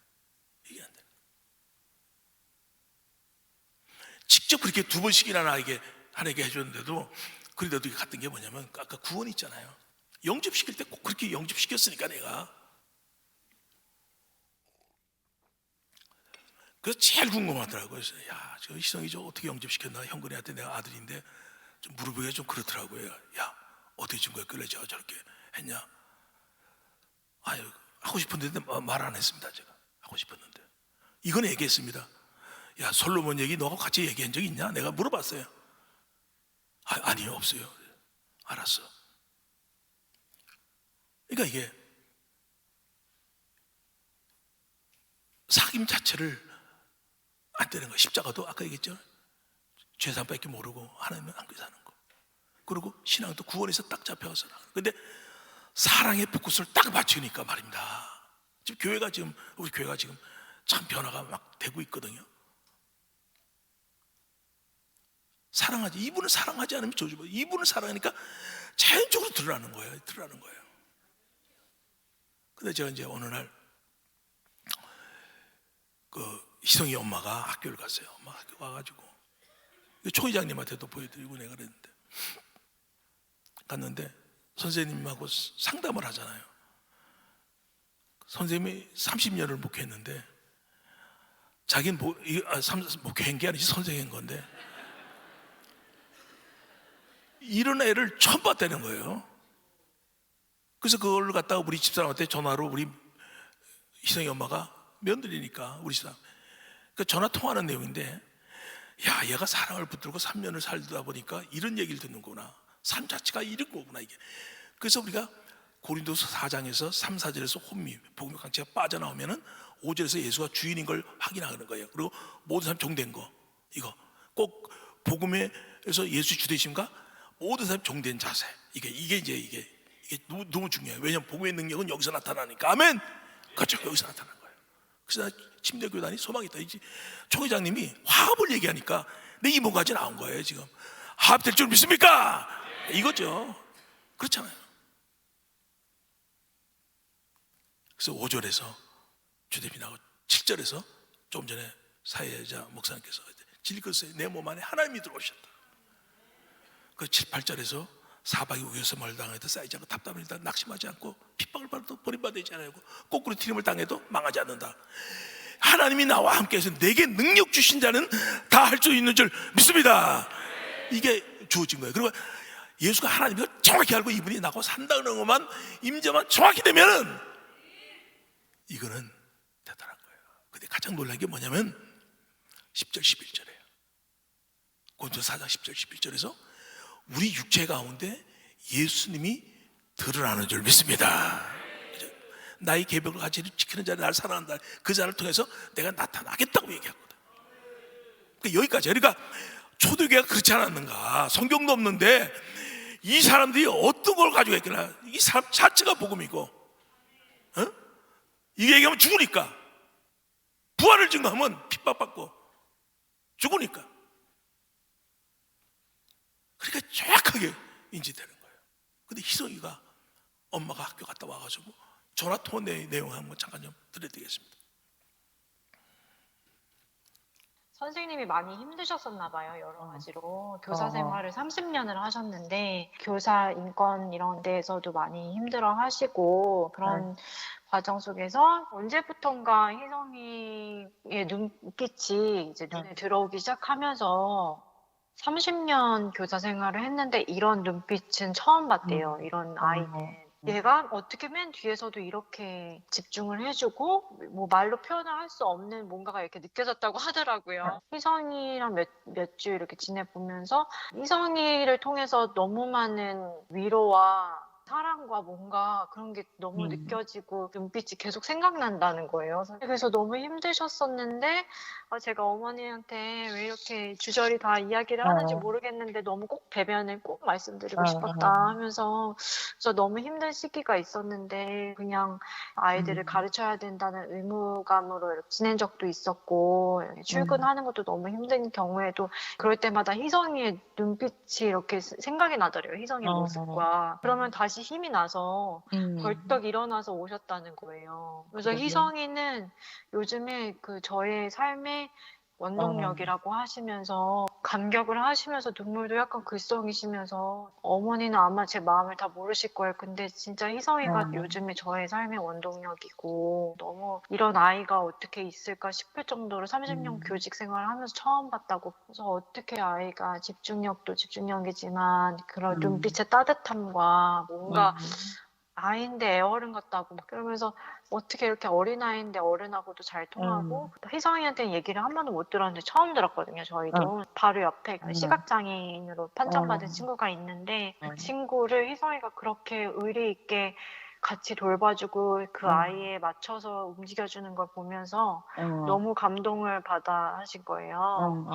이게 안 되는 거예요. 직접 그렇게 2번씩이나 나에게 해줬는데도, 그런데도 같은 게 뭐냐면, 아까 구원 있잖아요. 영접시킬 때 꼭 그렇게 영접시켰으니까 내가. 그래서 제일 궁금하더라고요. 그래서 저 희성이 저 어떻게 영접시켰나, 형근이한테 내가 아들인데 좀 물어보기가 좀 그렇더라고요. 야, 어떻게 준 거야? 그래 저렇게 했냐? 하고 싶었는데 말 안 했습니다. 제가 하고 싶었는데 이건 얘기했습니다. 야, 솔로몬 얘기 너가 같이 얘기한 적 있냐? 내가 물어봤어요. 아니요, 없어요. 알았어. 그러니까 이게 사귐 자체를 안 되는 거예요. 십자가도 아까 얘기했죠. 죄산밖에 모르고 하나님은 함께 사는 거. 그리고 신앙도 구원에서 딱 잡혀가서 나가는 거. 근데 사랑의 포커스를 딱 맞추니까 말입니다. 지금 우리 교회가 지금 참 변화가 막 되고 있거든요. 사랑하지. 이분을 사랑하지 않으면 저주받아. 이분을 사랑하니까 자연적으로 드러나는 거예요. 근데 제가 이제 어느 날 희성이 엄마가 학교를 갔어요. 엄마 학교 와가지고 초 회장님한테도 보여드리고 내가 그랬는데 갔는데 선생님하고 상담을 하잖아요. 선생님이 30년을 목회했는데 자기는 목회한 게 아니지 선생인 건데 이런 애를 처음 봤다는 거예요. 그래서 그걸 갖다가 우리 집사람한테 전화로 우리 희성이 엄마가 며느리니까 우리 집사람 그 전화 통화하는 내용인데 야, 얘가 사랑을 붙들고 3년을 살다 보니까 이런 얘기를 듣는구나. 삶 자체가 이런 거구나 이게. 그래서 우리가 고린도서 4장에서 3, 4절에서 혼미, 복음의 강체가 빠져나오면은 5절에서 예수가 주인인 걸 확인하는 거예요. 그리고 모든 사람 종된 거 이거 꼭 복음에서 예수 주되심과 모든 사람 종된 자세 이게 너무 중요해요. 왜냐하면 복음의 능력은 여기서 나타나니까. 아멘. 그렇죠. 여기서 나타나는 거예요. 그래서 침대 교단이 소망이 있다. 총 회장님이 화합을 얘기하니까 내 이모까지 나온 거예요. 지금 화합될 줄 믿습니까? 이거죠. 그렇잖아요. 그래서 5절에서 주대비 나고 7절에서 좀 전에 사회자 목사님께서 질그었어요. 내 몸 안에 하나님이 들어오셨다. 그 7, 8절에서 사박이 우겨서 멀당해도 쌓이지 않고 답답을 일단 낙심하지 않고 핍박을 받아도 버림받지 않고 거꾸로 튀림을 당해도 망하지 않는다. 하나님이 나와 함께해서 내게 능력 주신 자는 다 할 수 있는 줄 믿습니다. 이게 주어진 거예요. 그리고 예수가 하나님을 정확히 알고 이분이 나고 산다는 것만 임재만 정확히 되면은 이거는 대단한 거예요. 근데 가장 놀란 게 뭐냐면 10절 11절이에요. 고린도서 4장 10절 11절에서 우리 육체 가운데 예수님이 드러나는 줄 믿습니다. 나의 계명을 같이 지키는 자를 나를 사랑한다. 그 자를 통해서 내가 나타나겠다고 얘기하거든. 그러니까 여기까지. 그러니까 초대교회가 그렇지 않았는가. 성경도 없는데 이 사람들이 어떤 걸 가지고 있구나. 이 사람 자체가 복음이고, 이게 얘기하면 죽으니까. 부활을 증거하면 핍박받고 죽으니까. 그러니까 정확하게 인지되는 거예요. 근데 희성이가 엄마가 학교 갔다 와가지고 전화 통화 내용 한번 잠깐 좀 들려드리겠습니다. 선생님이 많이 힘드셨었나 봐요. 여러 가지로. 교사 생활을 30년을 하셨는데 교사 인권 이런 데에서도 많이 힘들어 하시고 그런 과정 속에서 언제부턴가 희성이의 눈빛이 이제 눈에 들어오기 시작하면서 30년 교사 생활을 했는데 이런 눈빛은 처음 봤대요. 이런 아이는. 얘가 어떻게 맨 뒤에서도 이렇게 집중을 해주고 뭐 말로 표현을 할 수 없는 뭔가가 이렇게 느껴졌다고 하더라고요. 희성이랑 몇 주 이렇게 지내보면서 희성이를 통해서 너무 많은 위로와 사랑과 뭔가 그런 게 너무 느껴지고 눈빛이 계속 생각난다는 거예요. 그래서 너무 힘드셨었는데 제가 어머니한테 왜 이렇게 주저리 다 이야기를 하는지 모르겠는데 너무 꼭 대변을 꼭 말씀드리고 싶었다 하면서 그래서 너무 힘든 시기가 있었는데 그냥 아이들을 가르쳐야 된다는 의무감으로 이렇게 지낸 적도 있었고 출근하는 것도 너무 힘든 경우에도 그럴 때마다 희성이의 눈빛이 이렇게 생각이 나더래요. 희성이의 모습과. 그러면 다시 힘이 나서 벌떡 일어나서 오셨다는 거예요. 그래서 희성이는 요즘에 그 저의 삶의 원동력이라고 하시면서 감격을 하시면서 눈물도 약간 글썽이시면서 어머니는 아마 제 마음을 다 모르실 거예요. 근데 진짜 희성이가 요즘에 저의 삶의 원동력이고 너무 이런 아이가 어떻게 있을까 싶을 정도로 30년 교직 생활을 하면서 처음 봤다고. 그래서 어떻게 아이가 집중력도 집중력이지만 그런 눈빛의 따뜻함과 뭔가 아이인데 애어른 같다고 막 그러면서 어떻게 이렇게 어린아이인데 어른하고도 잘 통하고 희성이한테는 얘기를 한 번도 못 들었는데 처음 들었거든요. 저희도 바로 옆에 시각장애인으로 판정받은 친구가 있는데 그 친구를 희성이가 그렇게 의리 있게 같이 돌봐주고 그 아이에 맞춰서 움직여주는 걸 보면서 너무 감동을 받아 하신 거예요.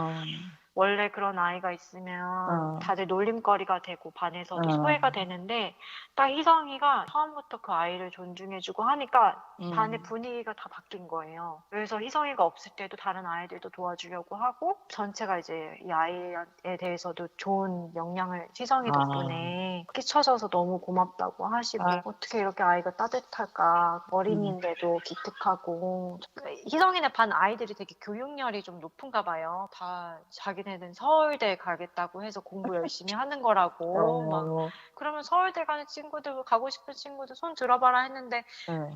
원래 그런 아이가 있으면 다들 놀림거리가 되고 반에서도 소외가 되는데 딱 희성이가 처음부터 그 아이를 존중해주고 하니까 반의 분위기가 다 바뀐 거예요. 그래서 희성이가 없을 때도 다른 아이들도 도와주려고 하고 전체가 이제 이 아이에 대해서도 좋은 영향을 희성이 덕분에 끼쳐줘서 너무 고맙다고 하시고 어떻게 이렇게 아이가 따뜻할까. 어린이인데도 기특하고. 희성이네 반 아이들이 되게 교육열이 좀 높은가 봐요. 다 자기네는 서울대 가겠다고 해서 공부 열심히 하는 거라고 막 그러면 서울대 가는 친구들 가고 싶은 친구들 손 들어봐라 했는데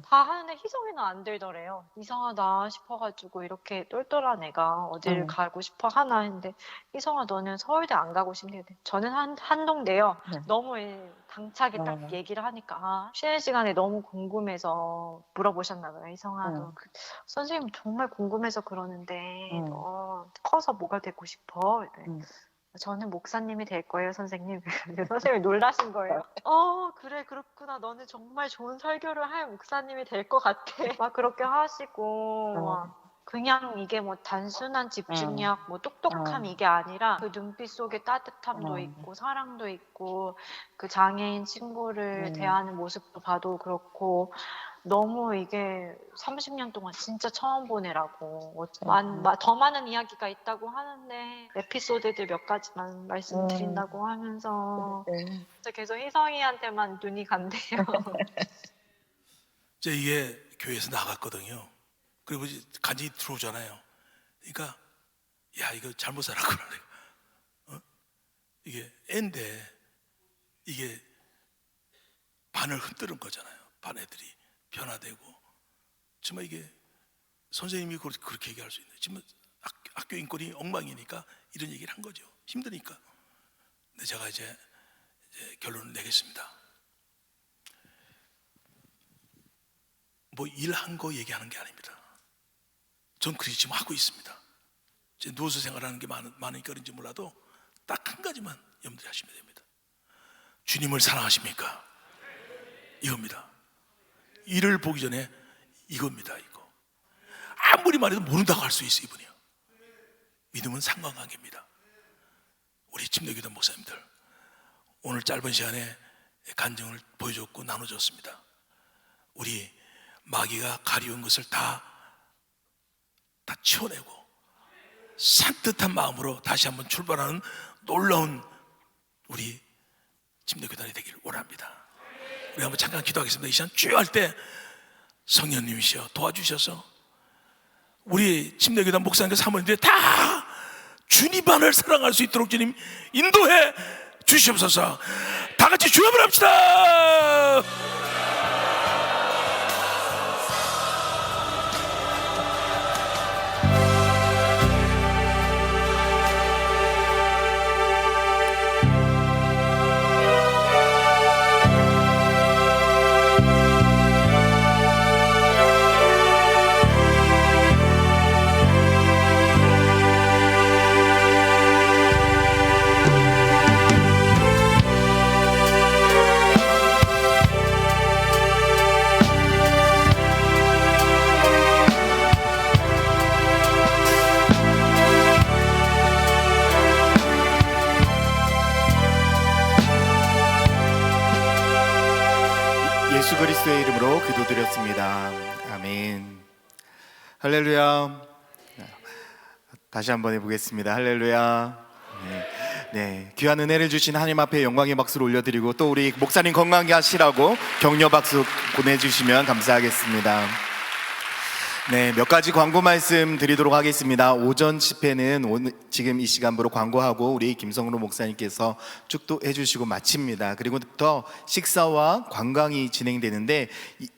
다 하는데 희성이는 안 들더래요. 이상하다 싶어가지고 이렇게 똘똘한 애가 어디를 가고 싶어 하나 했는데 희성아 너는 서울대 안 가고 싶니? 저는 한동대요. 너무 당차게 딱 얘기를 하니까 쉬는 시간에 너무 궁금해서 물어보셨나 봐요. 희성아 너 선생님 정말 궁금해서 그러는데 너 커서 뭐가 되고 싶어? 저는 목사님이 될 거예요, 선생님. 선생님이 놀라신 거예요. 그래, 그렇구나. 너는 정말 좋은 설교를 할 목사님이 될 것 같아. 막 그렇게 하시고, 막 그냥 이게 뭐 단순한 집중력, 뭐 똑똑함 이게 아니라 그 눈빛 속에 따뜻함도 있고, 사랑도 있고, 그 장애인 친구를 대하는 모습도 봐도 그렇고, 너무 이게 30년 동안 진짜 처음 보내라고 더 많은 이야기가 있다고 하는데 에피소드들 몇 가지만 말씀드린다고 하면서 계속 희성이한테만 눈이 간대요. 이게 교회에서 나갔거든요. 그리고 간증이 들어오잖아요. 그러니까 야 이거 잘못 살았구나. 이게 애인데 이게 반을 흔드는 거잖아요. 반 애들이 변화되고 정말 이게 선생님이 그렇게 얘기할 수 있는 지금 학교 인권이 엉망이니까 이런 얘기를 한 거죠. 힘드니까. 근데 제가 이제 결론을 내겠습니다. 뭐 일한 거 얘기하는 게 아닙니다. 전 그렇게 지금 하고 있습니다. 이제 누워서 생활하는 게 많으니까 그런지 몰라도 딱 한 가지만 염두에 하시면 됩니다. 주님을 사랑하십니까? 이겁니다. 일을 보기 전에 이겁니다. 이거 아무리 말해도 모른다고 할 수 있어. 이분이요. 믿음은 상관관계입니다. 우리 침례교단 목사님들 오늘 짧은 시간에 간증을 보여줬고 나눠줬습니다. 우리 마귀가 가리운 것을 다 치워내고 산뜻한 마음으로 다시 한번 출발하는 놀라운 우리 침례교단이 되기를 원합니다. 우리 한번 잠깐 기도하겠습니다. 이 시간 주여할 때 성령님이시여 도와주셔서 우리 침례교단 목사님과 사모님들이 다 주님만을 사랑할 수 있도록 주님 인도해 주시옵소서. 다 같이 주여를 합시다. 예수 그리스도의 이름으로 기도드렸습니다. 아멘. 할렐루야. 다시 한번 해보겠습니다. 할렐루야. 네, 귀한 은혜를 주신 하나님 앞에 영광의 박수를 올려드리고 또 우리 목사님 건강하게 하시라고 격려 박수 보내주시면 감사하겠습니다. 네, 몇 가지 광고 말씀 드리도록 하겠습니다. 오전 집회는 오늘 지금 이 시간부로 광고하고 우리 김성로 목사님께서 축도해 주시고 마칩니다. 그리고부터 식사와 관광이 진행되는데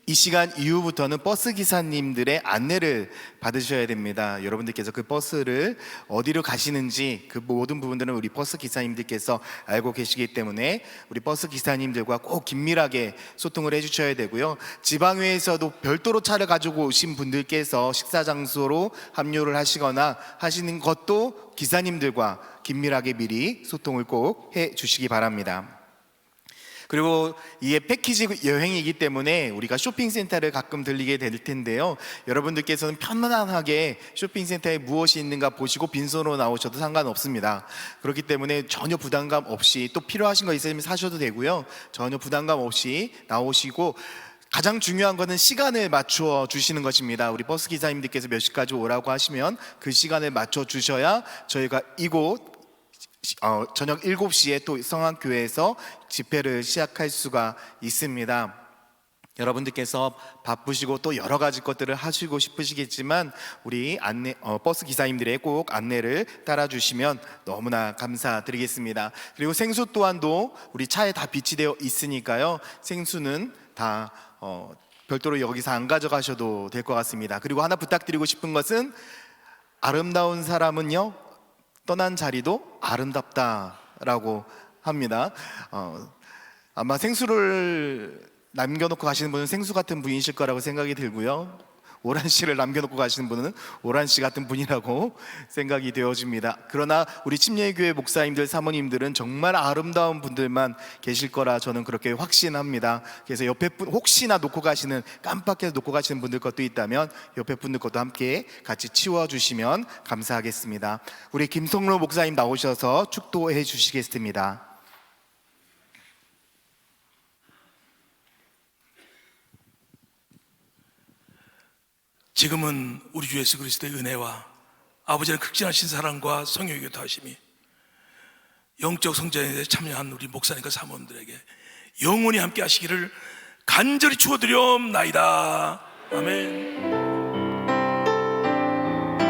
이 시간 이후부터는 버스 기사님들의 안내를 받으셔야 됩니다. 여러분들께서 그 버스를 어디로 가시는지 그 모든 부분들은 우리 버스 기사님들께서 알고 계시기 때문에 우리 버스 기사님들과 꼭 긴밀하게 소통을 해주셔야 되고요. 지방회에서도 별도로 차를 가지고 오신 분들께서 식사 장소로 합류를 하시거나 하시는 것도 기사님들과 긴밀하게 미리 소통을 꼭 해주시기 바랍니다. 그리고 이게 패키지 여행이기 때문에 우리가 쇼핑센터를 가끔 들리게 될 텐데요. 여러분들께서는 편안하게 쇼핑센터에 무엇이 있는가 보시고 빈손으로 나오셔도 상관없습니다. 그렇기 때문에 전혀 부담감 없이, 또 필요하신 거 있으면 사셔도 되고요. 전혀 부담감 없이 나오시고, 가장 중요한 것은 시간을 맞춰 주시는 것입니다. 우리 버스 기사님들께서 몇 시까지 오라고 하시면 그 시간을 맞춰 주셔야 저희가 이곳 저녁 7시에 또 성안교회에서 집회를 시작할 수가 있습니다. 여러분들께서 바쁘시고 또 여러 가지 것들을 하시고 싶으시겠지만 우리 버스 기사님들의 꼭 안내를 따라주시면 너무나 감사드리겠습니다. 그리고 생수 또한도 우리 차에 다 비치되어 있으니까요. 생수는 다 별도로 여기서 안 가져가셔도 될 것 같습니다. 그리고 하나 부탁드리고 싶은 것은, 아름다운 사람은요 떠난 자리도 아름답다라고 합니다. 아마 생수를 남겨놓고 가시는 분은 생수 같은 분이실 거라고 생각이 들고요. 오란 씨를 남겨놓고 가시는 분은 오란 씨 같은 분이라고 생각이 되어집니다. 그러나 우리 침례교회 목사님들, 사모님들은 정말 아름다운 분들만 계실 거라 저는 그렇게 확신합니다. 그래서 옆에 분 혹시나 놓고 가시는, 깜빡해서 놓고 가시는 분들 것도 있다면 옆에 분들 것도 함께 같이 치워주시면 감사하겠습니다. 우리 김성로 목사님 나오셔서 축도해 주시겠습니다. 지금은 우리 주 예수 그리스도의 은혜와 아버지의 극진하신 사랑과 성령의 교통하심이 영적 성장에 참여한 우리 목사님과 사모님들에게 영원히 함께 하시기를 간절히 축원드리옵나이다. 아멘.